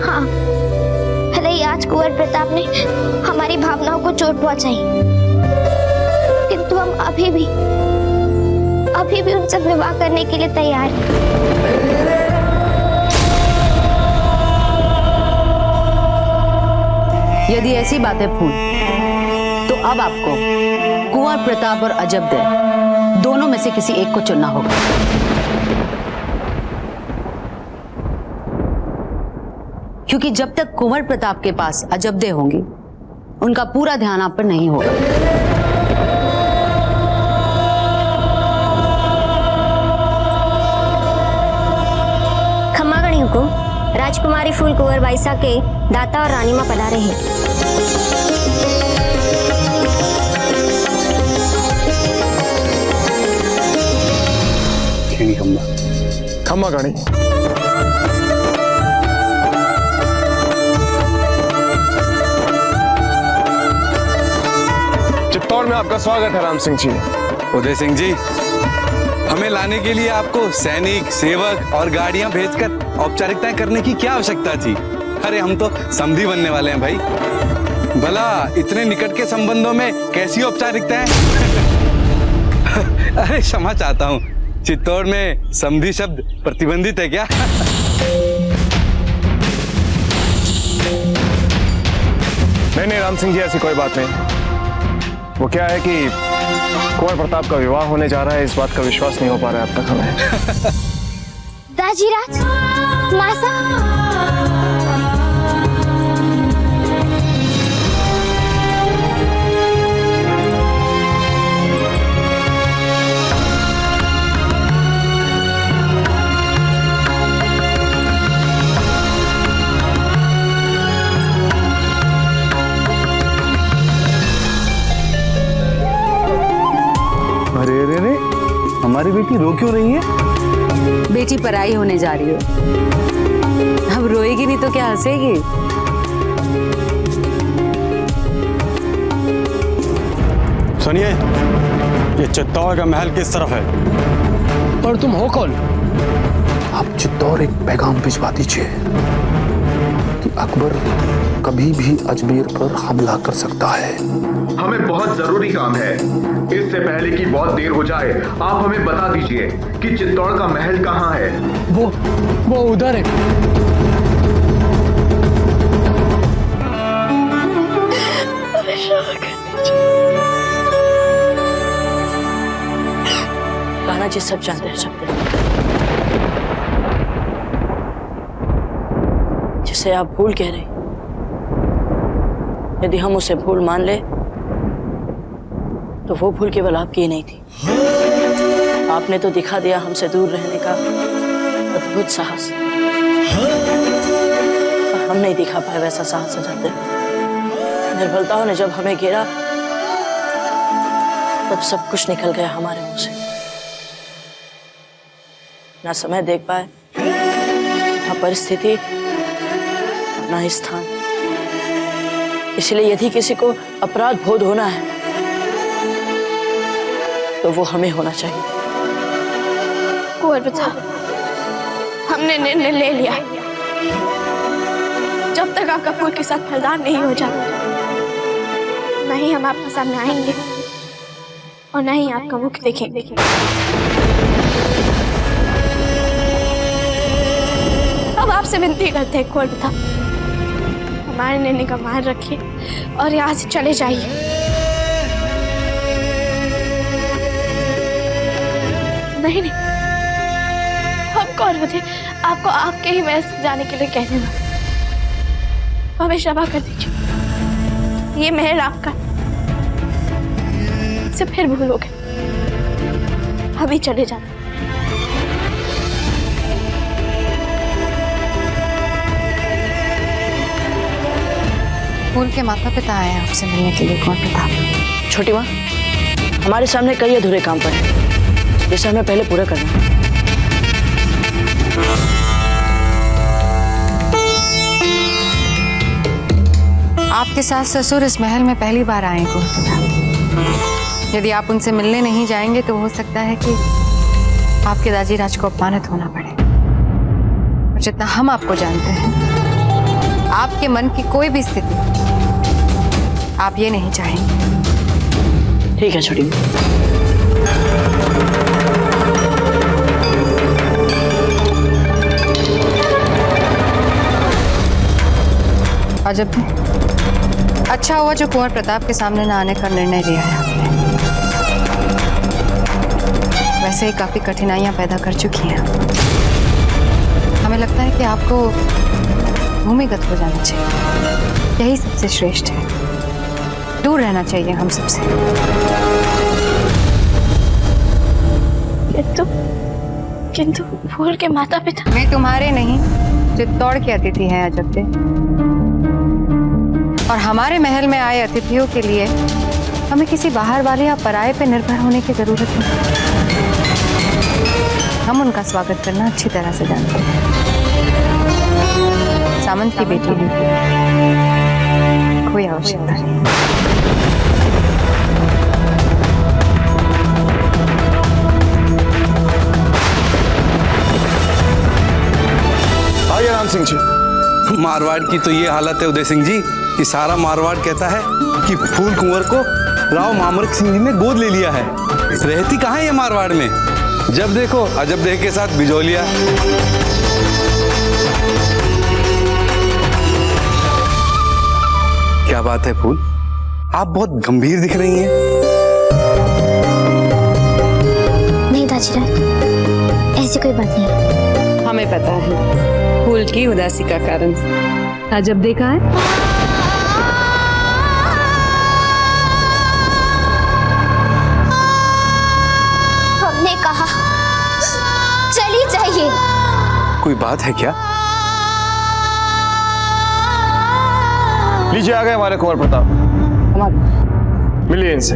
[SPEAKER 11] हाँ, भले ही आज कुंवर प्रताप ने हमारी भावनाओं को चोट पहुंचाई, किंतु हम अभी भी उनसे विवाह करने के लिए तैयार हैं।
[SPEAKER 3] यदि ऐसी बात है फूल, तो अब आपको कुंवर प्रताप और अजबदे दोनों में से किसी एक को चुनना होगा। क्योंकि जब तक कुंवर प्रताप के पास अजबदे होंगी, उनका पूरा ध्यान आप पर नहीं होगा।
[SPEAKER 11] खम्मागणी हुकुम, राजकुमारी फूल कुंवर बाईसा के दाता और रानी मां पधारे हैं।
[SPEAKER 5] खम्मागणी, चित्तौड़ में आपका स्वागत है राम सिंह जी।
[SPEAKER 12] उदय सिंह जी, हमें लाने के लिए आपको सैनिक, सेवक और गाड़ियां भेजकर औपचारिकताएं करने की क्या आवश्यकता थी? अरे हम तो समधी बनने वाले हैं भाई। भला इतने निकट के संबंधों में कैसी औपचारिकताएं? अरे क्षमा चाहता हूँ, चित्तौड़ में समधी शब्द प्रतिबंधित है क्या?
[SPEAKER 5] नहीं राम सिंह जी, ऐसी कोई बात नहीं। वो क्या है कि कुंवर प्रताप का विवाह होने जा रहा है, इस बात का विश्वास नहीं हो पा रहा है अब तक हमें।
[SPEAKER 11] दाजीराज, मासा,
[SPEAKER 12] अरे अरे अरे, हमारी बेटी रो क्यों रही है?
[SPEAKER 3] बेटी पराई होने जा रही है। अब रोएगी नहीं तो क्या हंसेगी?
[SPEAKER 9] सुनिए, ये चित्तौड़ का महल किस तरफ है?
[SPEAKER 5] पर तुम हो कौन?
[SPEAKER 8] आप चित्तौड़ एक पैगाम भिजवा दीजिए कि अकबर कभी भी अजमेर पर हमला कर सकता है।
[SPEAKER 13] हमें बहुत जरूरी काम है। इससे पहले कि बहुत देर हो जाए, आप हमें बता दीजिए कि चित्तौड़ का महल कहाँ है।
[SPEAKER 5] वो उधर है।
[SPEAKER 1] कान्हा जी सब जानते हैं, सब जिसे आप भूल कह रहे, यदि हम उसे भूल मान ले तो वो भूल केवल आपकी ही नहीं थी। आपने तो दिखा दिया हमसे दूर रहने का अद्भुत साहस, पर हम नहीं दिखा पाए वैसा साहस सजाते। निर्बलताओं ने जब हमें घेरा तब सब कुछ निकल गया हमारे मुंह से। ना समय देख पाए, ना परिस्थिति, ना ही स्थान। इसलिए यदि किसी को अपराध बोध होना है तो वो हमें होना चाहिए।
[SPEAKER 11] कुंवर प्रताप, हमने निर्णय ले लिया। जब तक आपका पुल के साथ फलदान नहीं हो जाता, न ही हम आपके सामने आएंगे और न ही आपका मुख देखेंगे। अब आपसे विनती करते हैं कुंवर प्रताप, हमारे निर्णय का मान रखिए और यहाँ से चले जाइए। नहीं नहीं, हम कौन होते आपको आपके ही महल से जाने के लिए कहने वाले। हमें क्षमा कर दीजिए, ये महल आपका, इसे फिर भूलोगे। अभी चले जाते।
[SPEAKER 6] फूल के माता पिता आए हैं आपसे मिलने के लिए कुंवर प्रताप।
[SPEAKER 1] छोटी माँ, हमारे सामने कई अधूरे काम पड़े जिसे हमें पहले पूरा करना है।
[SPEAKER 6] आपके सास ससुर इस महल में पहली बार आए हैं कुंवर प्रताप। यदि आप उनसे मिलने नहीं जाएंगे तो हो सकता है कि आपके दाजी राज को अपमानित होना पड़े। और जितना हम आपको जानते हैं, आपके मन की कोई भी स्थिति आप ये नहीं चाहेंगे।
[SPEAKER 1] ठीक है छोटी माँ।
[SPEAKER 6] अजब है, अच्छा हुआ जो कुंवर प्रताप के सामने न आने का निर्णय लिया है आपने। वैसे ही काफी कठिनाइयां पैदा कर चुकी हैं। हमें लगता है कि आपको भूमिगत हो जाना चाहिए, यही सबसे श्रेष्ठ है। दूर रहना चाहिए हम सबसे।
[SPEAKER 11] किंतु फूल के माता पिता।
[SPEAKER 6] मैं तुम्हारे नहीं, चित्तौड़ के अतिथि हैं अजब। और हमारे महल में आए अतिथियों के लिए हमें किसी बाहर वाले या पराये पे निर्भर होने की जरूरत नहीं। हम उनका स्वागत करना अच्छी तरह से जानते हैं। सामंत की बेटी है, कोई आवश्यकता नहीं।
[SPEAKER 5] आइए राम सिंह जी।
[SPEAKER 12] मारवाड़ की तो ये हालत है उदय सिंह जी कि सारा मारवाड़ कहता है कि फूल कुंवर को राव मामरक सिंह जी ने गोद ले लिया है। रहती कहाँ है ये मारवाड़ में? जब देखो अजब देह के साथ बिजोलिया। क्या बात है फूल, आप बहुत गंभीर दिख रही हैं।
[SPEAKER 4] नहीं दाजीराज, ऐसी कोई बात नहीं।
[SPEAKER 3] हमें पता है फूल की उदासी का कारण अजब देखा है।
[SPEAKER 4] हमने कहा चली जाइए।
[SPEAKER 12] कोई बात है क्या?
[SPEAKER 5] लीजिए, आ गए हमारे कुंवर प्रताप। मिलिए इनसे।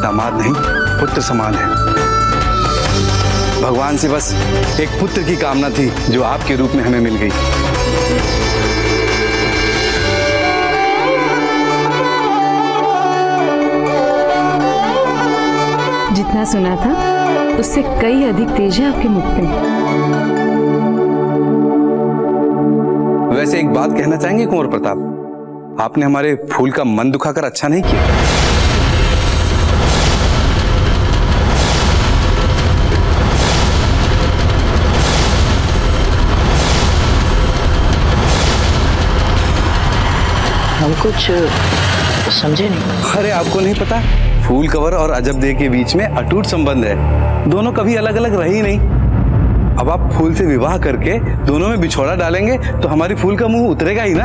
[SPEAKER 12] दामाद नहीं, पुत्र समान है। भगवान से बस एक पुत्र की कामना थी जो आपके रूप में हमें मिल गई।
[SPEAKER 6] जितना सुना था उससे कई अधिक तेज है आपके मुख पे।
[SPEAKER 12] वैसे एक बात कहना चाहेंगे कुंवर प्रताप, आपने हमारे फूल का मन दुखाकर अच्छा नहीं किया।
[SPEAKER 1] हम कुछ समझे नहीं।
[SPEAKER 12] अरे आपको नहीं पता, फूल कवर और अजबदे के बीच में अटूट संबंध है। दोनों कभी अलग अलग रहे ही नहीं। अब आप फूल से विवाह करके दोनों में बिछोड़ा डालेंगे तो हमारी फूल का मुंह उतरेगा ही ना।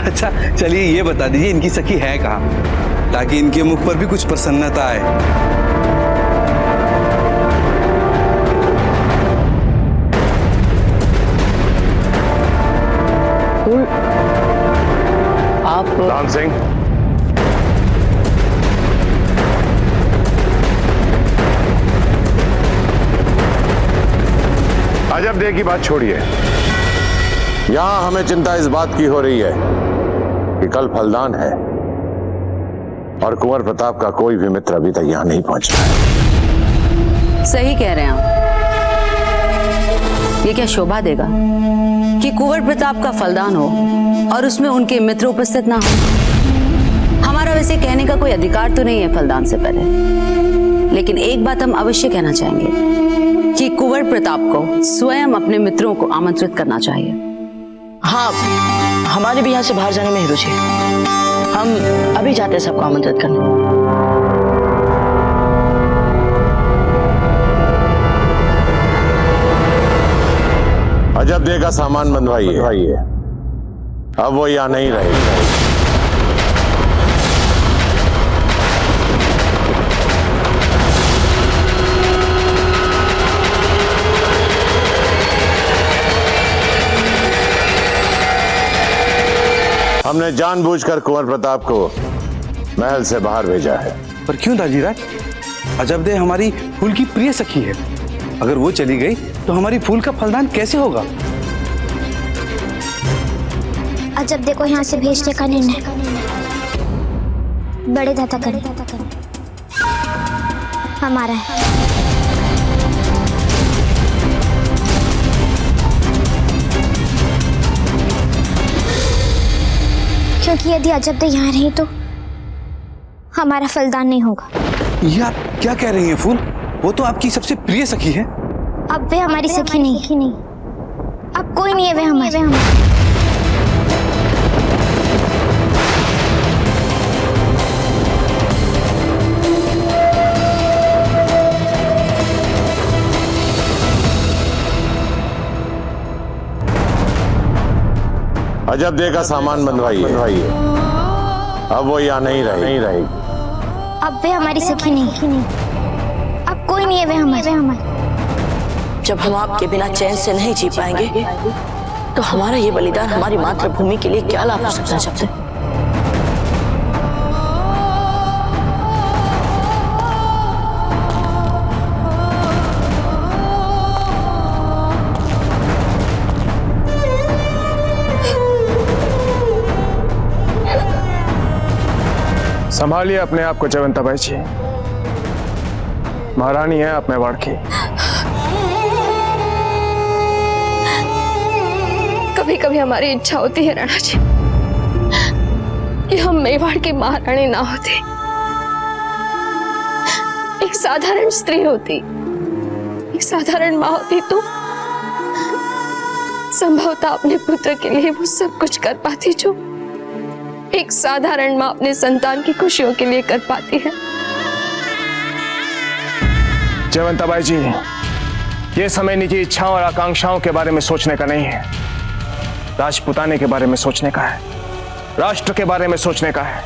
[SPEAKER 12] अच्छा चलिए ये बता दीजिए इनकी सखी है कहाँ, ताकि इनके मुख पर भी कुछ प्रसन्नता आए।
[SPEAKER 1] आप
[SPEAKER 2] राम सिंह, अजबदे की बात छोड़िए। यहां हमें चिंता इस बात की हो रही है कि कल फलदान है और कुंवर प्रताप का कोई भी मित्र अभी तक यहां नहीं पहुंचा है।
[SPEAKER 3] सही कह रहे हैं आप। ये क्या शोभा देगा कि कुंवर प्रताप का फलदान हो और उसमें उनके मित्र उपस्थित ना हो। हमारा वैसे कहने का कोई अधिकार तो नहीं है फलदान से पहले, लेकिन एक बात हम अवश्य कहना चाहेंगे कि कुंवर प्रताप को स्वयं अपने मित्रों को आमंत्रित करना चाहिए।
[SPEAKER 1] हाँ, हमारे भी यहाँ से बाहर जाने में ही रुचि। हम अभी जाते हैं सबको आमंत्रित करने।
[SPEAKER 2] अजबदे का सामान बंधवाइए, अब वो यहाँ नहीं रहेगी। हमने जानबूझकर कुंवर प्रताप को महल से बाहर भेजा है।
[SPEAKER 12] पर क्यों दाजीराज? अजबदे हमारी फूल की प्रिय सखी है। अगर वो चली गई तो हमारी फूल का फलदान कैसे होगा?
[SPEAKER 4] अजबदे को यहाँ से भेजने का निर्णय बड़े दादा करें, हमारा है। क्योंकि यदि अजबदे यहाँ रही तो हमारा फलदान नहीं होगा।
[SPEAKER 12] ये आप क्या कह रही हैं फूल? वो तो आपकी सबसे प्रिय सखी है।
[SPEAKER 4] अब वे हमारी सखी नहीं, अब कोई नहीं है वे हमारे।
[SPEAKER 2] अजबदे का सामान बंधवाइए, अब वो यहाँ नहीं रहेगी।
[SPEAKER 4] अब वे हमारी सखी नहीं, अब कोई नहीं है वे हमारे।
[SPEAKER 1] जब हम आपके बिना चैन से नहीं जी पाएंगे तो हमारा ये बलिदान हमारी मातृभूमि के लिए क्या लाभ हो सकता है? जब
[SPEAKER 5] संभालिए अपने आप को जयवंताबाई जी, महारानी है आप मेवाड़ की।
[SPEAKER 11] कभी कभी हमारी इच्छा होती है राणा जी कि हम मेवाड़ की महारानी ना होते, एक साधारण स्त्री होती, एक साधारण माँ होती तो संभवतः अपने पुत्र के लिए वो सब कुछ कर पाती जो एक साधारण माँ अपने संतान की खुशियों के लिए कर पाती है।
[SPEAKER 5] जयवंताबाई जी, ये समय निजी इच्छाओं और आकांक्षाओं के बारे में सोचने का नहीं है, राजपुताने के बारे में सोचने का है, राष्ट्र के बारे में सोचने का है,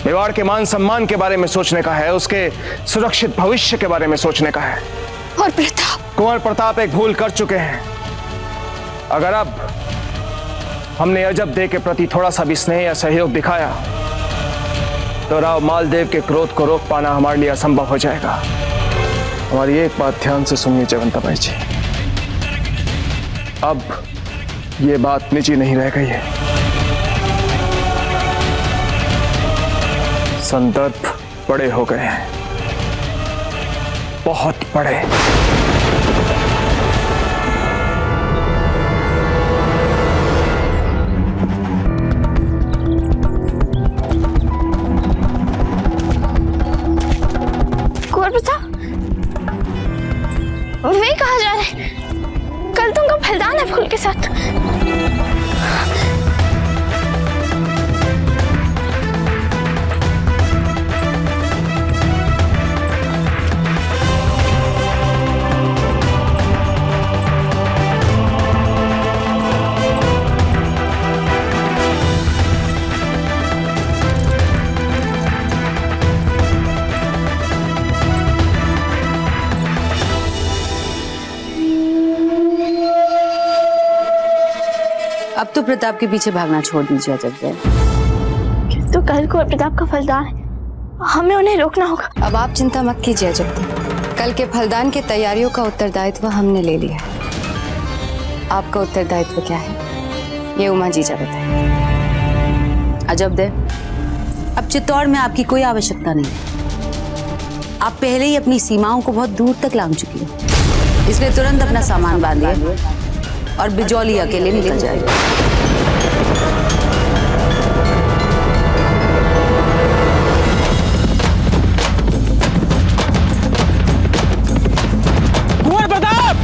[SPEAKER 5] मेवाड़ के मान सम्मान के बारे में सोचने का है, उसके सुरक्षित भविष्य के बारे में सोचने का है।
[SPEAKER 11] और प्रताप,
[SPEAKER 5] कुंवर प्रताप एक भूल कर चुके हैं। अगर अब हमने अजबदे के प्रति थोड़ा सा भी स्नेह या सहयोग दिखाया तो राव मालदेव के क्रोध को रोक पाना हमारे लिए असंभव हो जाएगा। हमारी एक बात ध्यान से सुनिए जयवंताबाई जी, अब ये बात निजी नहीं रह गई है। संदर्भ बड़े हो गए हैं, बहुत बड़े।
[SPEAKER 11] वे कहाँ जा रहे हैं? कल तुमको फलदान है फूल के साथ।
[SPEAKER 3] अब तो प्रताप के पीछे भागना छोड़ दीजिए अजब।
[SPEAKER 11] तो कल को प्रताप का फलदान है, हमें उन्हें रोकना होगा।
[SPEAKER 6] अब आप चिंता मत कीजिए अजब, कल के फलदान की तैयारियों का उत्तरदायित्व हमने ले लिया है। आपका उत्तरदायित्व क्या है ये उमा जीजा बताएं।
[SPEAKER 3] अजब दे, अब चित्तौड़ में आपकी कोई आवश्यकता नहीं। आप पहले ही अपनी सीमाओं को बहुत दूर तक लांघ चुकी हैं, इसलिए तुरंत अपना सामान बांधिए और बिजौली अकेले निकल जाएगा।
[SPEAKER 10] कुंवर प्रताप!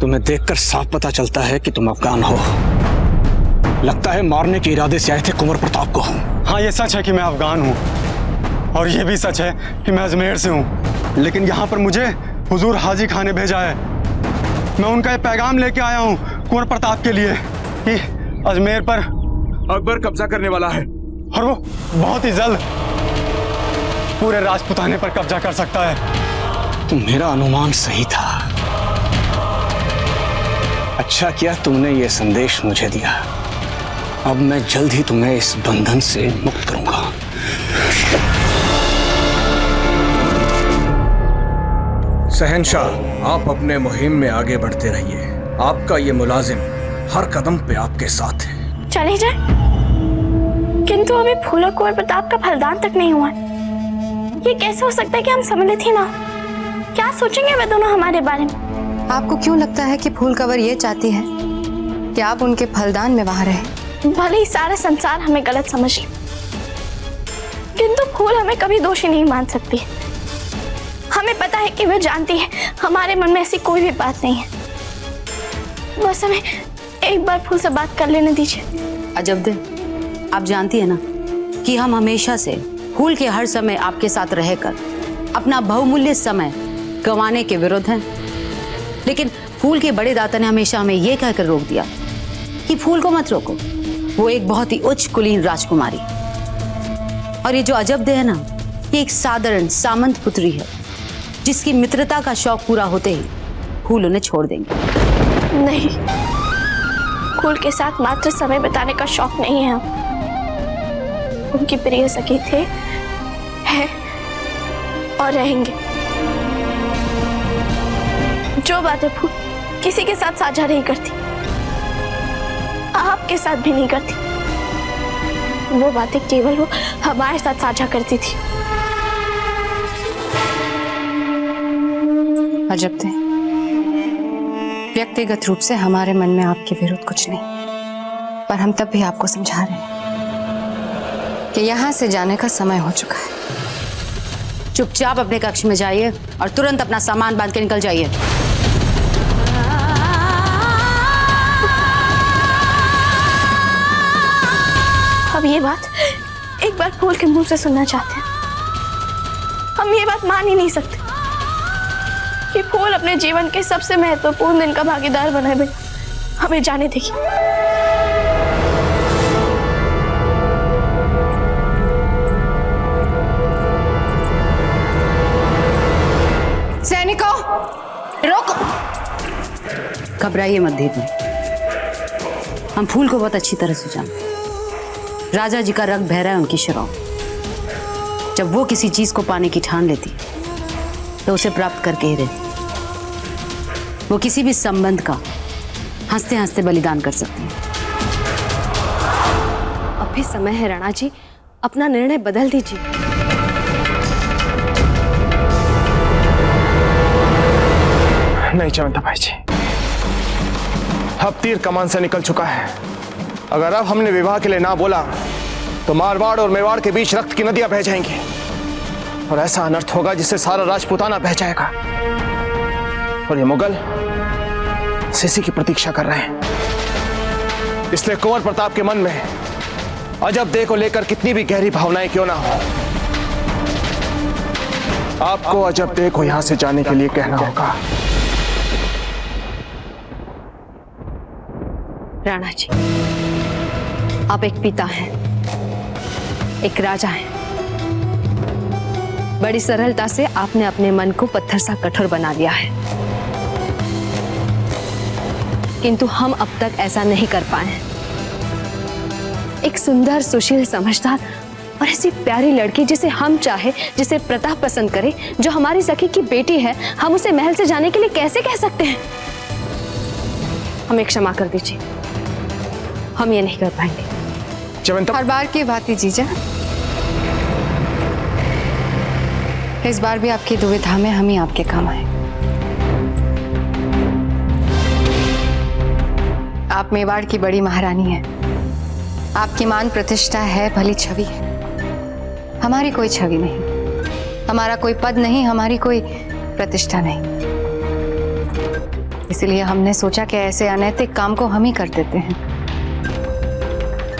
[SPEAKER 9] तुम्हें देखकर साफ पता चलता है कि तुम अफगान हो। लगता है मारने के इरादे से आए थे कुंवर प्रताप को।
[SPEAKER 10] हाँ, ये सच है कि मैं अफगान हूँ और ये भी सच है कि मैं अजमेर से हूँ, लेकिन यहाँ पर मुझे हुजूर हाजी खान ने भेजा है। मैं उनका ये पैगाम लेके आया हूँ कुंवर प्रताप के लिए कि अजमेर पर
[SPEAKER 9] अकबर कब्जा करने वाला है
[SPEAKER 10] और वो बहुत ही जल्द पूरे राजपुताने पर कब्जा कर सकता है।
[SPEAKER 9] तो मेरा अनुमान सही था। अच्छा किया तुमने ये संदेश मुझे दिया। अब मैं जल्द ही तुम्हें इस बंधन से मुक्त करूंगा।
[SPEAKER 14] शहंशाह, आप अपने मुहिम में आगे बढ़ते रहिए। आपका ये मुलाजिम हर कदम पे आपके साथ है।
[SPEAKER 11] चले जाए, किंतु अभी फूल और कुंवर प्रताप का फलदान तक नहीं हुआ। ये कैसे हो सकता है कि हम सम्मिलित ही ना हो? क्या सोचेंगे वे दोनों हमारे बारे में?
[SPEAKER 6] आपको क्यों लगता है कि फूल कंवर ये चाहती है कि आप उनके फलदान में वहां रहें?
[SPEAKER 11] भले ही सारा संसार हमें गलत समझ ले, किंतु फूल हमें कभी दोषी नहीं मान सकती है। हमें पता है कि वह जानती है हमारे मन में ऐसी कोई भी बात नहीं है। बस हमें एक बार फूल से बात कर लेने दीजिए।
[SPEAKER 3] अजब दे, आप जानती है ना कि हम हमेशा से फूल के हर समय आपके साथ रहकर अपना बहुमूल्य समय गंवाने के विरुद्ध हैं। लेकिन फूल के बड़े दाता ने हमेशा हमें यह कहकर रोक दिया कि फूल को मत रोको, वो एक बहुत ही उच्च कुलीन राजकुमारी। और ये जो अजब दे है ना, ये एक साधारण सामंत पुत्री है जिसकी मित्रता का शौक पूरा होते ही फूल उन्हें छोड़ देंगे।
[SPEAKER 11] नहीं, फूल के साथ मात्र समय बिताने का शौक नहीं है। उनकी प्रिय सखी थे, है और रहेंगे। जो बातें फूल किसी के साथ साझा नहीं करती, आपके साथ भी नहीं करती, वो बातें केवल वो हमारे साथ साझा करती थी।
[SPEAKER 6] अजब थे, व्यक्तिगत रूप से हमारे मन में आपके विरुद्ध कुछ नहीं, पर हम तब भी आपको समझा रहे हैं कि यहाँ से जाने का समय हो चुका है।
[SPEAKER 3] चुपचाप अपने कक्ष में जाइए और तुरंत अपना सामान बांध के निकल जाइए।
[SPEAKER 11] अब ये बात एक बार फूल के मुंह से सुनना चाहते हैं। हम ये बात मान ही नहीं सकते कि फूल अपने जीवन के सबसे महत्वपूर्ण दिन का भागीदार बने बिना हमें जाने देगी।
[SPEAKER 3] सैनिकों, रोको! घबराइए मत दीदी, हम फूल को बहुत अच्छी तरह से जानते हैं। राजा जी का रंग बहरा है उनकी शराब। जब वो किसी चीज को पाने की ठान लेती तो उसे प्राप्त करके ही रहती। वो किसी भी संबंध का हंसते हंसते बलिदान कर सकती है।
[SPEAKER 11] अब भी समय है राणा जी, अपना निर्णय बदल दीजिए।
[SPEAKER 5] नहीं चमनताबाई जी, अब तीर कमान से निकल चुका है। अगर अब हमने विवाह के लिए ना बोला तो मारवाड़ और मेवाड़ के बीच रक्त की नदियां बह जाएंगी और ऐसा अनर्थ होगा जिससे सारा राजपूताना बह जाएगा। और ये मुगल सिसी की प्रतीक्षा कर रहे हैं। इसलिए कुंवर प्रताप के मन में अजब देह को लेकर कितनी भी गहरी भावनाएं क्यों ना हो, आपको अजब देह को यहां से जाने के लिए कहना होगा।
[SPEAKER 11] राणा जी, आप एक पिता हैं, एक राजा हैं। बड़ी सरलता से आपने अपने मन को पत्थर सा कठोर बना लिया है, किंतु हम अब तक ऐसा नहीं कर पाए हैं। एक सुंदर, सुशील, समझदार और ऐसी प्यारी लड़की जिसे हम चाहे, जिसे प्रताप पसंद करे, जो हमारी सखी की बेटी है, हम उसे महल से जाने के लिए कैसे कह सकते हैं? हमें क्षमा कर दीजिए, हम ये नहीं कर पाएंगे।
[SPEAKER 6] हर बार की बात ही जीजा, इस बार भी आपकी दुविधा में हम ही आपके काम आए। आप मेवाड़ की बड़ी महारानी हैं, आपकी मान प्रतिष्ठा है, भली छवि है। हमारी कोई छवि नहीं, हमारा कोई पद नहीं, हमारी कोई प्रतिष्ठा नहीं। इसलिए हमने सोचा कि ऐसे अनैतिक काम को हम ही कर देते हैं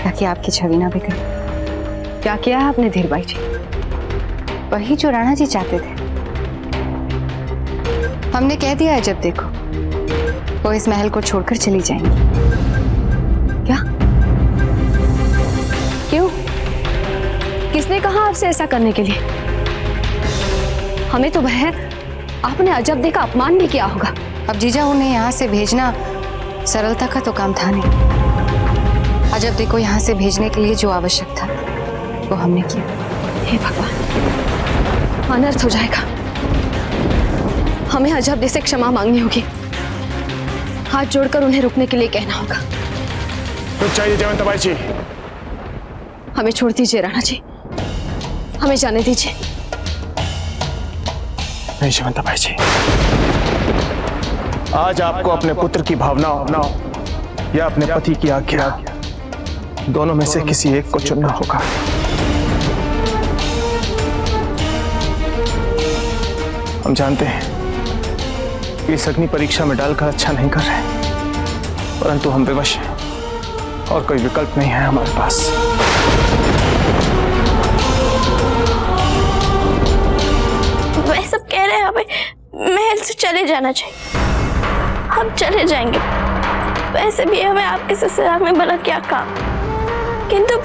[SPEAKER 6] ताकि आपकी छवि ना बिगड़े।
[SPEAKER 11] क्या किया है आपने धीरबाई जी?
[SPEAKER 6] वही जो राणा जी चाहते थे। हमने कह दिया है, जब देखो वो इस महल को छोड़कर चली जाएंगी।
[SPEAKER 11] क्या? क्यों? किसने कहा आपसे ऐसा करने के लिए? हमें तो भय है आपने अजब देह का अपमान भी किया होगा।
[SPEAKER 6] अब जीजा, उन्हें यहाँ से भेजना सरलता का तो काम था नहीं। अजब देह को यहाँ से भेजने के लिए जो आवश्यक था वो हमने किया।
[SPEAKER 11] हे भगवान, अनर्थ हो जाएगा। हमें अजब देह से क्षमा मांगनी होगी, हाथ जोड़कर उन्हें रुकने के लिए कहना होगा।
[SPEAKER 5] रुक जाइए जयवंताबाई जी।
[SPEAKER 11] हमें छोड़ दीजिए राणा जी, हमें जाने दीजिए।
[SPEAKER 5] नहीं जयवंताबाई जी, आज आपको अपने पुत्र की भावना या अपने पति की आज्ञा, दोनों में से किसी एक को चुनना होगा। हम जानते हैं कि इस अग्नि परीक्षा में डालकर अच्छा नहीं कर रहे, परंतु हम विवश हैं और कोई विकल्प नहीं है हमारे पास।
[SPEAKER 11] वह सब कह रहे हैं हमें महल से चले जाना चाहिए, हम चले जाएंगे। वैसे भी हमें आपके ससुराल में भला क्या काम, किंतु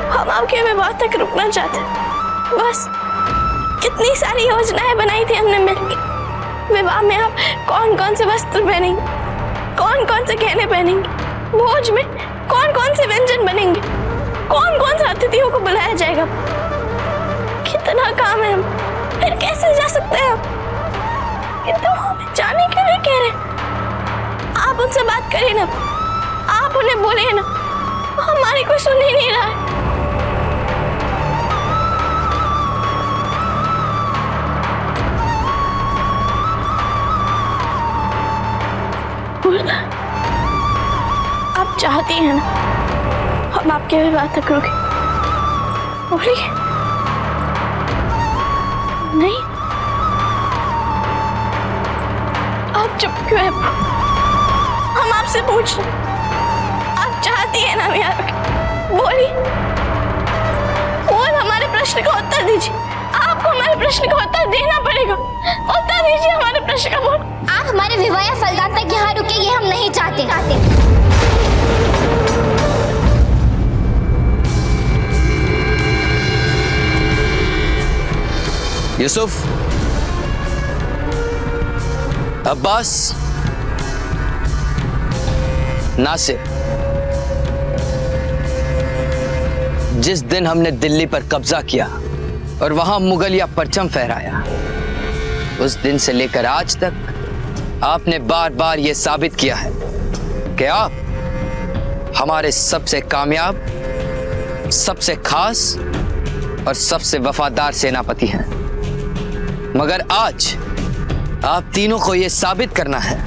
[SPEAKER 11] हम आपके विवाह तक रुकना चाहते हैं। बस कितनी सारी योजनाएं बनाई थी हमने मिलकर। विवाह में आप कौन कौन से वस्त्र पहनेंगे, कौन कौन से गहने पहनेंगे, भोज में कौन कौन से व्यंजन बनेंगे, कौन कौन से अतिथियों को बुलाया जाएगा। कितना काम है, हम फिर कैसे जा सकते हैं? किंतु हमें जाने के लिए कह रहे हैं। आप उनसे बात करिए ना, आप उन्हें बोलिए ना, हमारी कोई सुन ही नहीं रहा है। चाहती हैं ना, हम आपके विवाह तक रुके। बोलिए। नहीं, आप चुप क्यों है? हम आपसे पूछ रहे, आप चाहती हैं ना यहाँ रुके? बोलिए, और हमारे प्रश्न का उत्तर दीजिए। आपको हमारे प्रश्न का उत्तर देना पड़ेगा। उत्तर दीजिए हमारे प्रश्न का। बोल,
[SPEAKER 4] आप हमारे विवाह या फलदान तक यहाँ रुके, ये हम नहीं चाहते।
[SPEAKER 15] यूसुफ, अब्बास, नासिर, जिस दिन हमने दिल्ली पर कब्जा किया और वहां मुगलिया परचम फहराया, उस दिन से लेकर आज तक आपने बार बार यह साबित किया है कि आप हमारे सबसे कामयाब, सबसे खास और सबसे वफादार सेनापति हैं। मगर आज आप तीनों को यह साबित करना है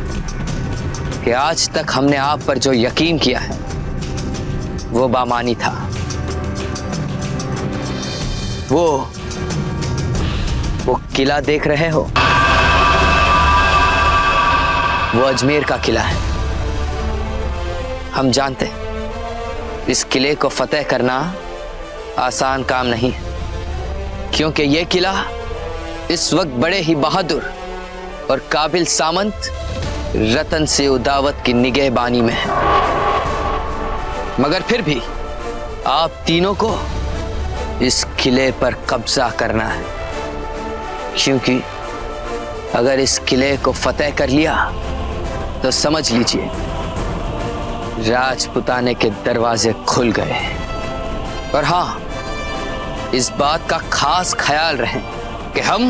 [SPEAKER 15] कि आज तक हमने आप पर जो यकीन किया है वो बामानी था। वो किला देख रहे हो, वो अजमेर का किला है। हम जानते हैं इस किले को फतेह करना आसान काम नहीं है, क्योंकि यह किला इस वक्त बड़े ही बहादुर और काबिल सामंत रतन से उदावत की निगहबानी में है। मगर फिर भी आप तीनों को इस किले पर कब्जा करना है, क्योंकि अगर इस किले को फतेह कर लिया तो समझ लीजिए राजपुताने के दरवाजे खुल गए। और हाँ, इस बात का खास ख्याल रहे कि हम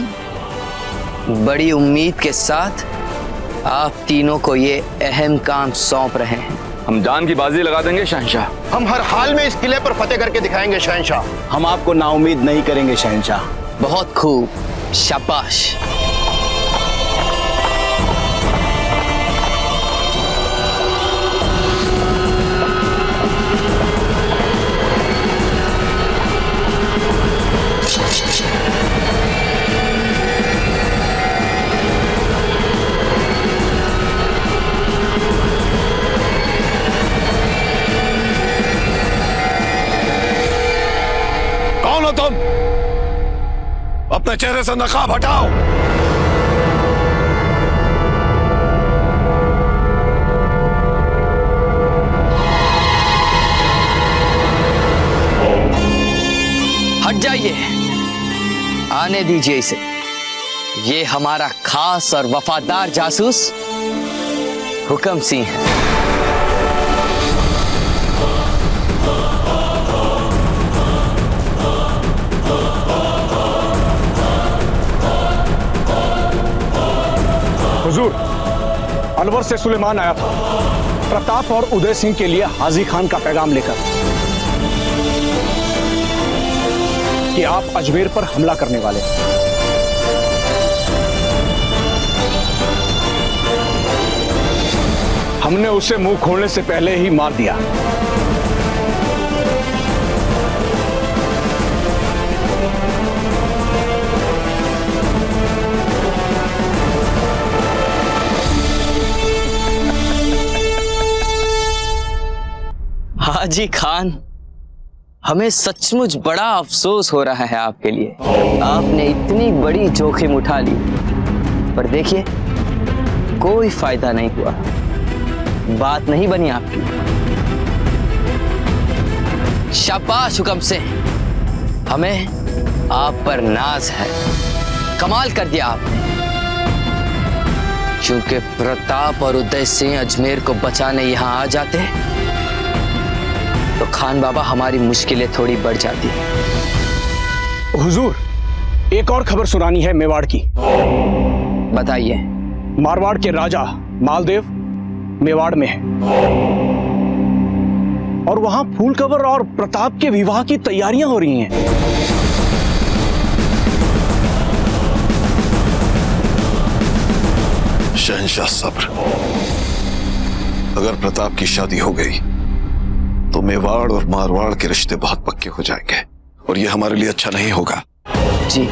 [SPEAKER 15] बड़ी उम्मीद के साथ आप तीनों को ये अहम काम सौंप रहे हैं।
[SPEAKER 9] हम जान की बाजी लगा देंगे शहंशाह।
[SPEAKER 7] हम हर हाल में इस किले पर फतेह करके दिखाएंगे शहंशाह।
[SPEAKER 9] हम आपको नाउम्मीद नहीं करेंगे शहंशाह।
[SPEAKER 15] बहुत खूब, शाबाश।
[SPEAKER 2] कौन हो तुम? अपने चेहरे से नकाब हटाओ।
[SPEAKER 15] हट जाइए, आने दीजिए इसे। ये हमारा खास और वफादार जासूस हुक्म सिंह है।
[SPEAKER 9] हुजूर, अलवर से सुलेमान आया था प्रताप और उदय सिंह के लिए हाजी खान का पैगाम लेकर कि आप अजमेर पर हमला करने वाले हैं। हमने उसे मुंह खोलने से पहले ही मार दिया।
[SPEAKER 15] हाजी खान, हमें सचमुच बड़ा अफसोस हो रहा है आपके लिए। आपने इतनी बड़ी जोखिम उठा ली, पर देखिए कोई फायदा नहीं हुआ, बात नहीं बनी आपकी। शाबाश हुक्म से, हमें आप पर नाज है। कमाल कर दिया आपने। क्योंकि प्रताप और उदय सिंह अजमेर को बचाने यहां आ जाते तो खान बाबा हमारी मुश्किलें थोड़ी बढ़ जाती।
[SPEAKER 9] हुजूर, एक और खबर सुनानी है मेवाड़ की।
[SPEAKER 15] बताइए।
[SPEAKER 9] मारवाड़ के राजा मालदेव मेवाड़ में है और वहां फूलकवर और प्रताप के विवाह की तैयारियां हो रही हैं।
[SPEAKER 2] शहंशाह सब्र, अगर प्रताप की शादी हो गई
[SPEAKER 16] तो मेवाड़ और मारवाड़ के रिश्ते बहुत पक्के हो जाएंगे और ये हमारे लिए अच्छा नहीं होगा।
[SPEAKER 15] जी,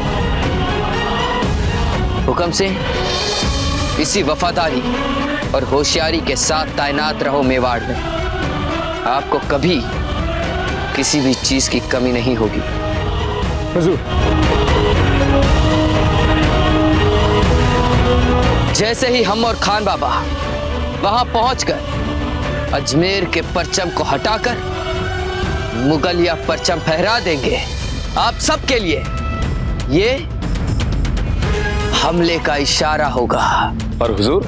[SPEAKER 15] हुक्म से इसी वफादारी और होशियारी के साथ तैनात रहो मेवाड़ में। आपको कभी किसी भी चीज की कमी नहीं होगी।
[SPEAKER 5] हुजूर।
[SPEAKER 15] जैसे ही हम और खान बाबा वहां पहुंचकर अजमेर के परचम को हटाकर मुगलिया परचम फहरा देंगे आप सबके लिए, ये हमले का इशारा होगा।
[SPEAKER 9] पर हुजूर,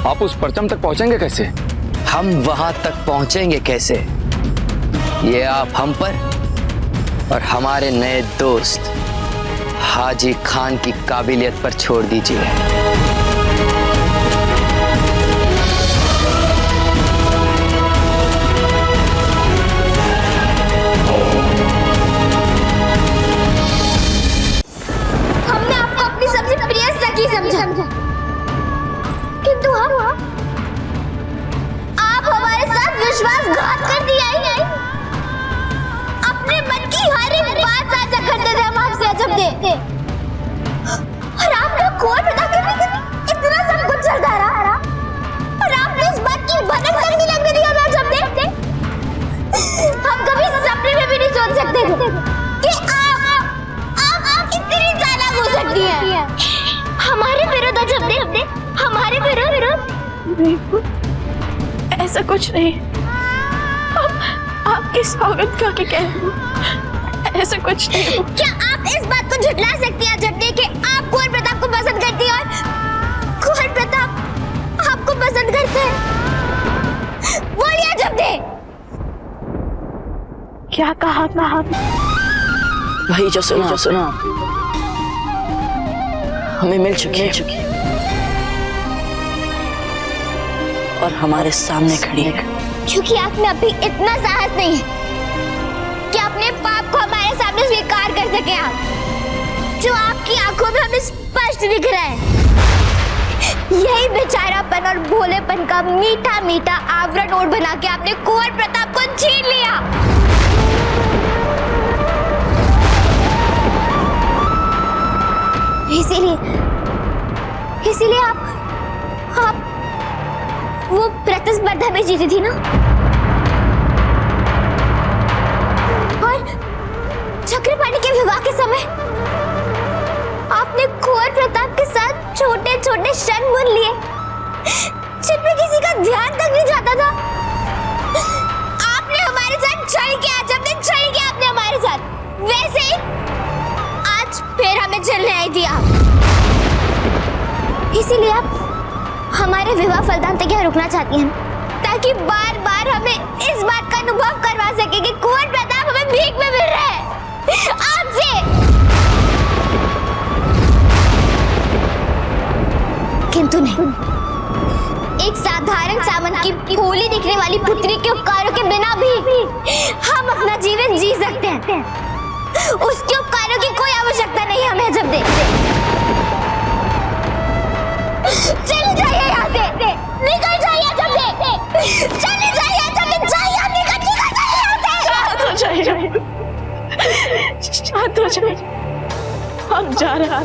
[SPEAKER 9] आप उस परचम तक पहुंचेंगे कैसे?
[SPEAKER 15] हम वहां तक पहुंचेंगे कैसे, ये आप हम पर और हमारे नए दोस्त हाजी खान की काबिलियत पर छोड़ दीजिए।
[SPEAKER 4] किंतु आप हमारे साथ विश्वासघात कर दिया ही। अपने मन की हर एक बात साझा करते थे हम आपसे अजब और आपने कोई पता इतना सब कुछ चलता रहा और आपने इस बात की भनक तक नहीं लगने दिया हमें अजब दे। हम कभी सपने में भी नहीं सोच सकते थे कि आप इतनी चालाक हो सकती हैं। हमारे विरुद्ध अजब दे, हमारे विरुद्ध।
[SPEAKER 11] ऐसा कुछ नहीं। आपकी सौगंध खा के कह रही हूं, ऐसा कुछ नहीं।
[SPEAKER 4] क्या आप इस बात को झुठला सकती हैं जब देखे आप कुंवर प्रताप को पसंद करती हैं और कुंवर प्रताप आपको पसंद करते हैं? बोलिए जब दे।
[SPEAKER 11] क्या कहा आपने?
[SPEAKER 1] वही जो सुना हमें मिल चुकी है और हमारे सामने खड़ी है।
[SPEAKER 4] क्योंकि आप में अभी इतना साहस नहीं है कि अपने पाप को हमारे सामने स्वीकार कर सके आप, जो आपकी आंखों में हमें स्पष्ट दिख रहा है। यही बेचारापन और भोलेपन का मीठा मीठा आवरण ओढ़ बना के आपने कुंवर प्रताप को छीन लिया। इसीलिए आप वो प्रतिस्पर्धा में जीती थी ना, और चक्रपाणी के विवाह के समय आपने कुंवर प्रताप के साथ छोटे छोटे क्षण बुन लिए जिनमें किसी का ध्यान तक नहीं जाता था। आपने हमारे साथ छल किया, जब तक छल किया आपने हमारे साथ, वैसे ही आज फिर हमें छलने आई थी आप। इसीलिए आप हमारे विवाह फलदान तक यहाँ रुकना चाहती हैं, ताकि बार बार हमें इस बात का अनुभव करवा सके कि कुंवर प्रताप हमें भीख में मिल रहा है आपसे। किंतु नहीं, एक साधारण सामंत की भोली दिखने वाली पुत्री के उपकारों के बिना भी हम अपना जीवन जी सकते हैं। उसके उपकारों की कोई आवश्यकता नहीं हमें जब दे। चले जाइए यहाँ से, निकल जाइए जब दे, चले जाइए जब दे, जाइए, निकल जाइए यहाँ से।
[SPEAKER 11] शांत हो जाइए, हम जा रहे हैं।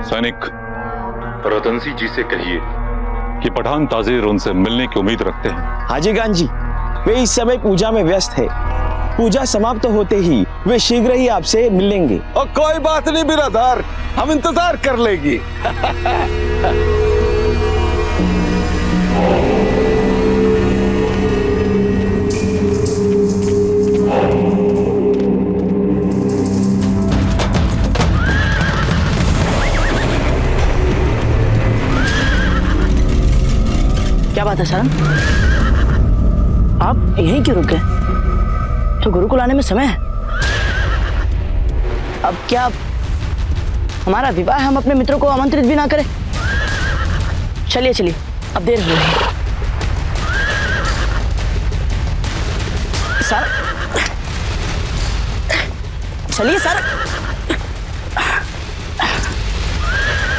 [SPEAKER 17] सैनिक, रतन जी से कहिए कि पठान ताजीर उनसे मिलने की उम्मीद रखते हैं।
[SPEAKER 18] हाजी खान जी, वे इस समय पूजा में व्यस्त है। पूजा समाप्त होते ही वे शीघ्र ही आपसे मिलेंगे।
[SPEAKER 16] और कोई बात नहीं बिरादर, हम इंतजार कर लेंगे।
[SPEAKER 1] है सारंग? आप यहीं क्यों रुक गए? तो गुरुकुल आने में समय है। अब क्या हमारा विवाह है, हम अपने मित्रों को आमंत्रित भी ना करें? चलिए चलिए, अब देर हो रही है। सर चलिए सर।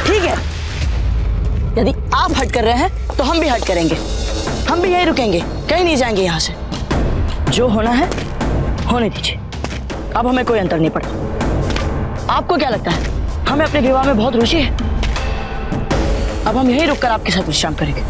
[SPEAKER 1] ठीक है, यदि आप हट कर रहे हैं तो हम भी हट करेंगे। हम भी यहीं रुकेंगे, कहीं नहीं जाएंगे यहां से। जो होना है होने दीजिए, अब हमें कोई अंतर नहीं पड़ता। आपको क्या लगता है हमें अपने विवाह में बहुत रुचि है? अब हम यहीं रुककर आपके साथ विश्राम करेंगे।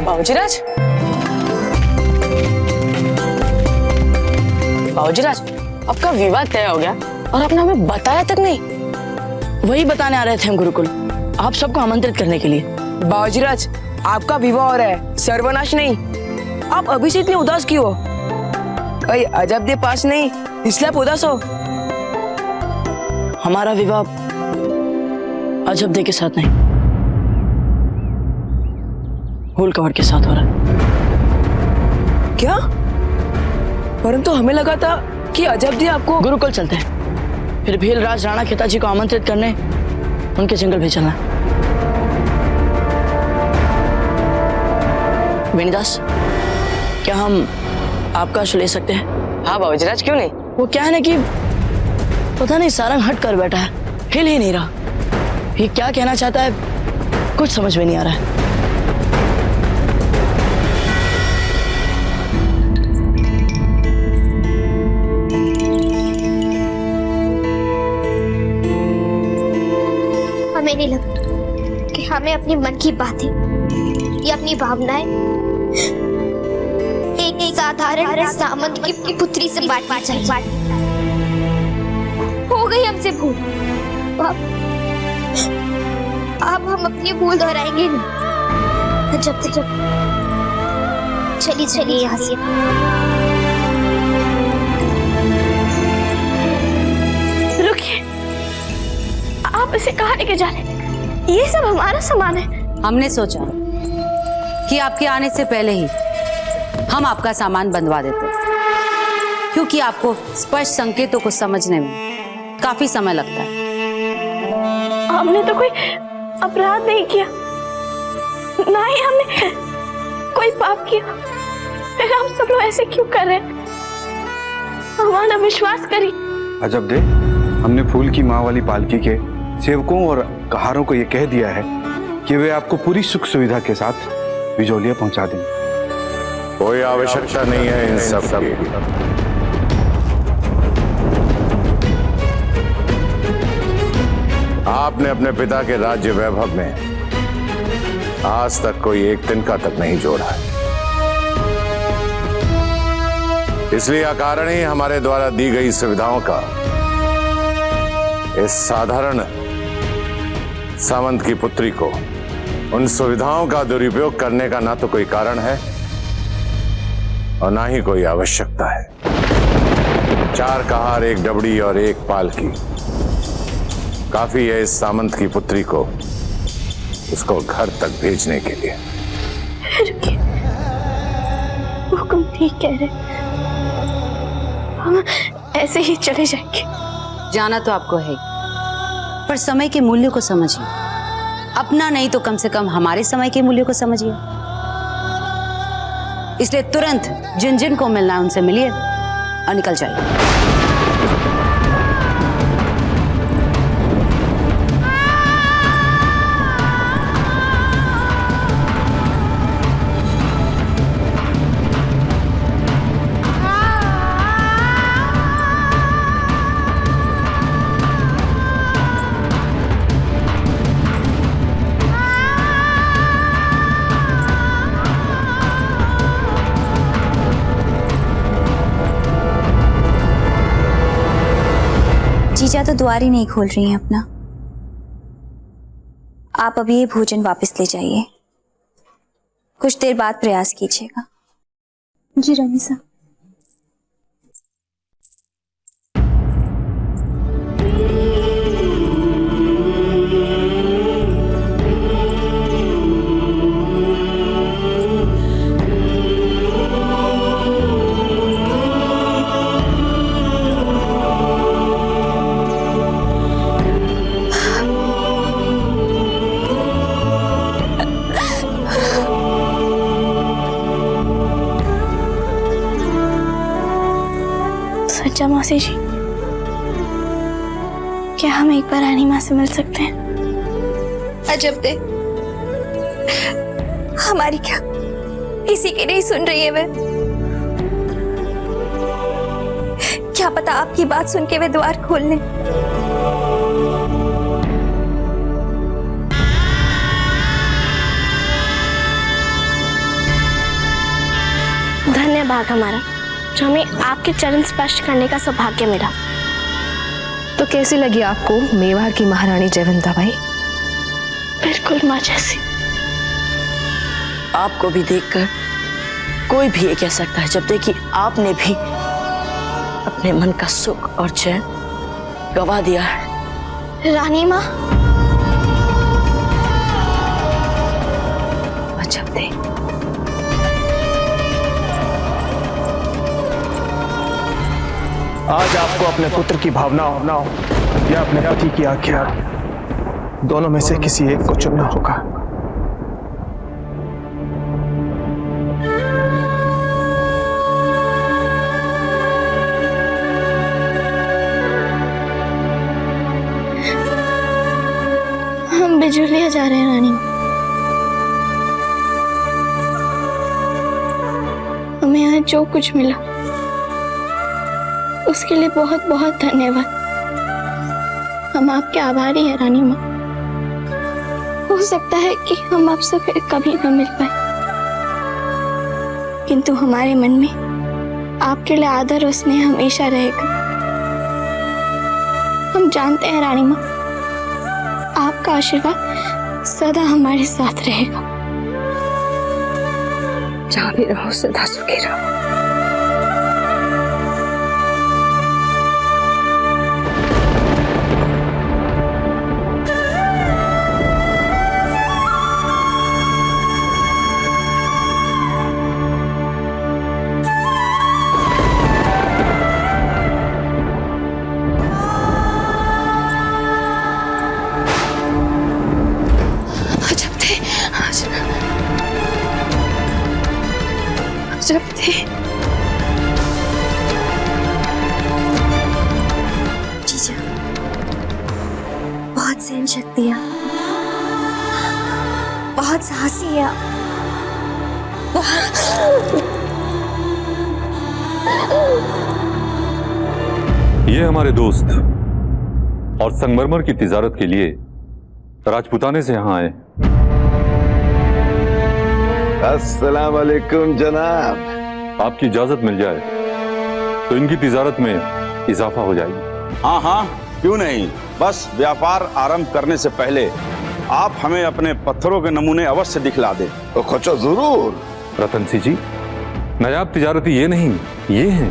[SPEAKER 1] बाबूजीराज, बाबूजीराज, आपका विवाह तय हो गया और आपने हमें बताया तक नहीं। वही बताने आ रहे थे हम गुरुकुल, आप सबको आमंत्रित करने के लिए।
[SPEAKER 19] बाबूजीराज, आपका विवाह हो रहा है, सर्वनाश नहीं। आप अभी से इतने उदास क्यों हो? कहीं अजब दे पास नहीं इसलिए आप उदास हो?
[SPEAKER 1] हमारा विवाह अजब दे के साथ नहीं, होल कवर के साथ हो रहा है।
[SPEAKER 19] क्या? परंतु हमें लगा था कि अजब दी आपको।
[SPEAKER 1] गुरुकुल चलते हैं, फिर भीलराज राणा खेताजी को आमंत्रित करने उनके जंगल भेजना। वेणीदास, क्या हम आपका आशु ले सकते हैं?
[SPEAKER 19] हाँ बाबूजीराज, क्यों नहीं?
[SPEAKER 1] वो क्या है ना कि पता नहीं सारंग हट कर बैठा है, हिल ही नहीं रहा। ये क्या कहना चाहता है कुछ समझ में नहीं आ रहा है।
[SPEAKER 4] हमें नहीं लगता कि हमें अपने मन की बातें या अपनी भावनाएं एक साधारण सामंत की पुत्री से बांटना चाहिए। हो गई हमसे भूल, अब हम अपनी भूल दोहराएंगे नहीं। जब चलिए चलिए यहाँ से।
[SPEAKER 11] रुकिए, आप इसे कहाँ लेके जा रहे हैं? ये सब हमारा सामान है।
[SPEAKER 3] हमने सोचा कि आपके आने से पहले ही हम आपका सामान बंधवा देते, क्योंकि आपको स्पष्ट संकेतों को समझने में काफी समय लगता है।
[SPEAKER 11] हमने तो कोई अपराध नहीं किया, ना ही हमने कोई पाप किया, फिर हम सब लोग ऐसे क्यों कर रहे हैं? हमारा विश्वास करिए।
[SPEAKER 12] अजब दे, हमने फूल की माँ वाली पालकी के सेवकों और कहारों को यह कह दिया है कि वे आपको पूरी सुख सुविधा के साथ बिजौलिया पहुंचा देंगे।
[SPEAKER 2] कोई आवश्यकता नहीं है इन सब की। आपने अपने पिता के राज्य वैभव में आज तक कोई एक तिनका तक नहीं जोड़ा है, इसलिए अकारण ही हमारे द्वारा दी गई सुविधाओं का इस साधारण सामंत की पुत्री को उन सुविधाओं का दुरुपयोग करने का ना तो कोई कारण है और ना ही कोई आवश्यकता है। 4 कहार, 1 डबड़ी और 1 पालकी काफी है इस सामंत की पुत्री को उसको घर तक भेजने के लिए।
[SPEAKER 11] रुकिए, हुक्म ठीक कह रहे, हम ऐसे ही चले जाएंगे।
[SPEAKER 3] जाना तो आपको है, पर समय के मूल्य को समझिए। अपना नहीं तो कम से कम हमारे समय के मूल्य को समझिए। इसलिए तुरंत जिन जिन को मिलना है उनसे मिलिए और निकल जाइए।
[SPEAKER 11] जीजा तो द्वार ही नहीं खोल रही हैं अपना। आप अभी ये भोजन वापस ले जाइए, कुछ देर बाद प्रयास कीजिएगा। जी रानी साहब। सच्चा मौसी जी, क्या हम एक बार रानी माँ से मिल सकते हैं? अजब दे, हमारी क्या किसी की नहीं सुन रही है वह। क्या पता आपकी बात सुन के वे द्वार खोल लें।
[SPEAKER 20] धन्य भाग हमारा जो हमें आपके चरण स्पर्श करने का सौभाग्य मिला।
[SPEAKER 6] तो कैसी लगी आपको मेवाड़ की महारानी जयवंता बाई?
[SPEAKER 20] बिल्कुल माँ जैसी।
[SPEAKER 1] आपको भी देखकर कोई भी ये कह सकता है जब देखिए आपने भी अपने मन का सुख और चैन गवा दिया है।
[SPEAKER 20] रानी माँ,
[SPEAKER 6] अजब दे।
[SPEAKER 5] आज आपको अपने पुत्र की भावनाओं या अपने पति की आज्ञा, दोनों में से किसी एक को चुनना होगा।
[SPEAKER 20] हम बिजुलिया जा रहे हैं रानी। हमें आज जो कुछ मिला उसके लिए बहुत बहुत धन्यवाद। हम आपके आभारी हैं रानी माँ। हो सकता है कि हम आपसे फिर कभी न मिल पाए, किंतु हमारे मन में आपके लिए आदर और स्नेह हमेशा रहेगा। हम जानते हैं रानी माँ, आपका आशीर्वाद सदा हमारे साथ रहेगा।
[SPEAKER 6] जहाँ भी रहो सदा सुखी रहो।
[SPEAKER 11] जब थे जीजा, बहुत सहन शक्ति है, बहुत साहसी है,
[SPEAKER 17] ये हमारे दोस्त और संगमरमर की तिजारत के लिए राजपुताने से यहाँ आए।
[SPEAKER 2] अस्सलाम वालेकुम जनाब।
[SPEAKER 17] आपकी इजाजत मिल जाए तो इनकी तिजारत में इजाफा हो जाएगी।
[SPEAKER 18] हाँ हाँ, क्यों नहीं। बस व्यापार आरंभ करने से पहले आप हमें अपने पत्थरों के नमूने अवश्य दिखला दें।
[SPEAKER 2] तो खोचो जरूर।
[SPEAKER 17] रतन सिंह जी, नायाब तिजारती ये नहीं, ये हैं।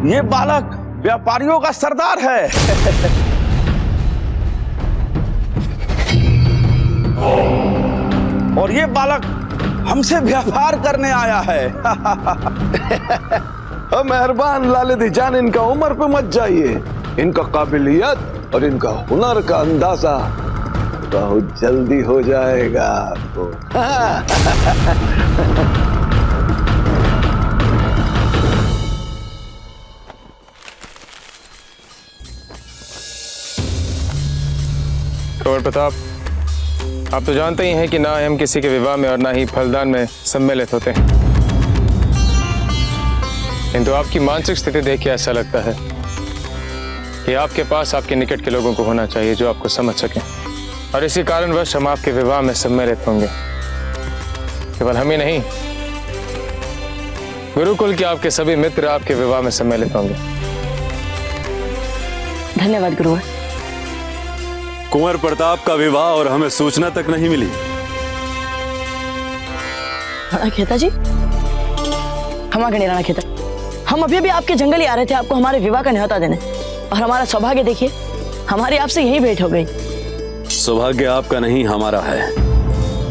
[SPEAKER 18] ये बालक व्यापारियों का सरदार है। और ये बालक हमसे व्यापार करने आया है।
[SPEAKER 2] मेहरबान लालिदी जान, इनका उम्र पे मत जाइए। इनका काबिलियत और इनका हुनर का अंदाजा बहुत जल्दी हो जाएगा आपको।
[SPEAKER 5] कंवर प्रताप, आप तो जानते ही हैं कि ना हम किसी के विवाह में और ना ही फलदान में सम्मिलित होते हैं, किंतु आपकी मानसिक स्थिति देख के ऐसा लगता है कि आपके पास आपके निकट के लोगों को होना चाहिए जो आपको समझ सकें, और इसी कारणवश हम आपके विवाह में सम्मिलित होंगे। केवल हम ही नहीं, गुरुकुल के आपके सभी मित्र आपके विवाह में सम्मिलित होंगे।
[SPEAKER 1] धन्यवाद गुरुवर।
[SPEAKER 17] कुंवर प्रताप का विवाह और हमें सूचना तक नहीं मिली।
[SPEAKER 1] राणा खेता जी, क्षमा करिए राणा खेता, हम अभी भी आपके जंगल ही आ रहे थे आपको हमारे विवाह का न्योता देने, और हमारा सौभाग्य देखिए, हमारी आपसे यही भेंट हो गई।
[SPEAKER 17] सौभाग्य आपका नहीं हमारा है।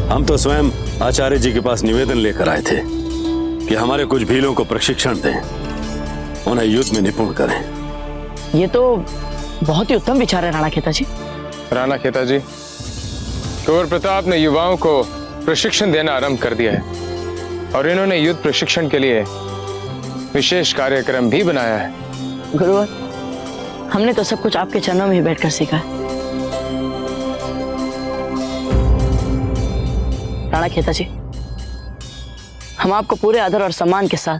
[SPEAKER 17] हम तो स्वयं आचार्य जी के पास निवेदन लेकर आए थे कि हमारे कुछ भीलों को प्रशिक्षण दें, उन्हें युद्ध में निपुण करें।
[SPEAKER 1] ये तो बहुत ही उत्तम विचार है राणा खेता जी।
[SPEAKER 5] राणा खेता जी, कुंवर प्रताप ने युवाओं को प्रशिक्षण देना आरंभ कर दिया है, और इन्होंने युद्ध प्रशिक्षण के लिए विशेष कार्यक्रम भी बनाया है।
[SPEAKER 1] गुरुवर, हमने तो सब कुछ आपके चरणों में ही बैठकर सीखा है। राणा खेता जी, हम आपको पूरे आदर और सम्मान के साथ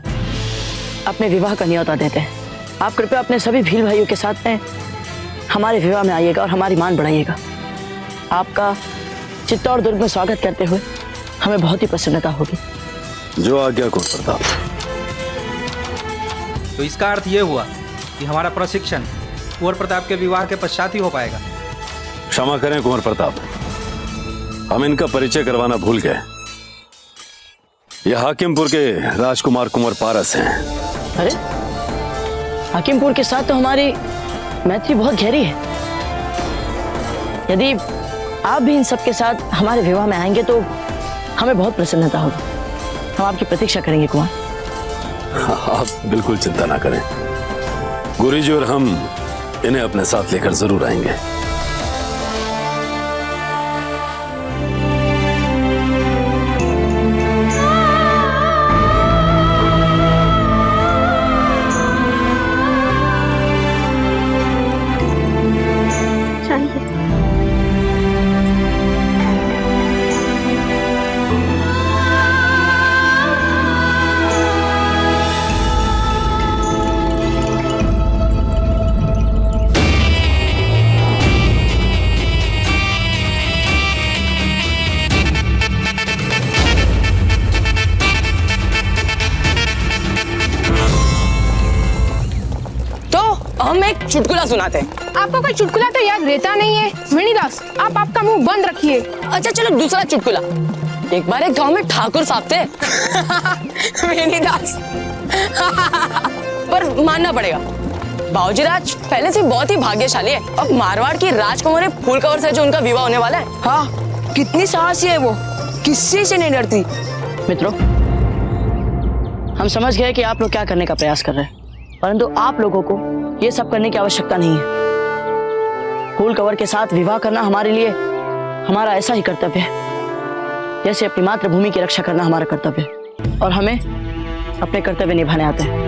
[SPEAKER 1] अपने विवाह का न्योता देते हैं। आप कृपया अपने सभी भील भाइयों के साथ में हमारे विवाह में आइएगा और हमारी मान बढ़ाइएगा। आपका चित्तौड़ दुर्ग में स्वागत करते हुए हमें बहुत ही प्रसन्नता होगी।
[SPEAKER 17] जो आज्ञा कुंवर प्रताप।
[SPEAKER 21] तो इसका अर्थ ये हुआ कि हमारा प्रशिक्षण कुंवर प्रताप के विवाह के पश्चात ही हो पाएगा।
[SPEAKER 17] क्षमा करें कुंवर प्रताप, हम इनका परिचय करवाना भूल गए। यह हाकिमपुर के राजकुमार कुंवर पारस हैं।
[SPEAKER 1] अरे, हाकिमपुर के साथ तो हमारी मैत्री बहुत गहरी है। यदि आप भी इन सब के साथ हमारे विवाह में आएंगे तो हमें बहुत प्रसन्नता होगी। हम आपकी प्रतीक्षा करेंगे कुंवर।
[SPEAKER 17] आप बिल्कुल चिंता ना करें, गुरुजी और हम इन्हें अपने साथ लेकर जरूर आएंगे।
[SPEAKER 19] हम एक चुटकुला सुनाते हैं।
[SPEAKER 6] आपको कोई चुटकुला तो याद रहता नहीं है। मणिदास, आप आपका मुंह बंद रखिए।
[SPEAKER 19] अच्छा चलो दूसरा चुटकुला। एक बार एक गांव में ठाकुर साहब थे। मणिदास पर मानना पड़ेगा, बाबूजीराज पहले से बहुत ही भाग्यशाली है। अब मारवाड़ की राजकुमारी फूलकवर से जो उनका विवाह होने वाला है। हाँ, कितनी साहसी है वो, किसी से नहीं डरती।
[SPEAKER 1] मित्रों, हम समझ गए कि आप लोग क्या करने का प्रयास कर रहे हैं, परंतु आप लोगों को ये सब करने की आवश्यकता नहीं है। फूलकवर के साथ विवाह करना हमारे लिए हमारा ऐसा ही कर्तव्य है जैसे अपनी मातृभूमि की रक्षा करना हमारा कर्तव्य है, और हमें अपने कर्तव्य निभाने आते हैं।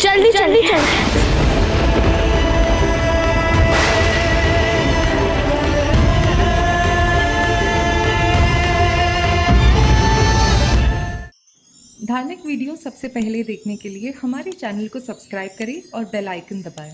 [SPEAKER 11] जल्दी जल्दी चल।
[SPEAKER 22] धार्मिक वीडियो सबसे पहले देखने के लिए हमारे चैनल को सब्सक्राइब करें और बेल आइकन दबाएं।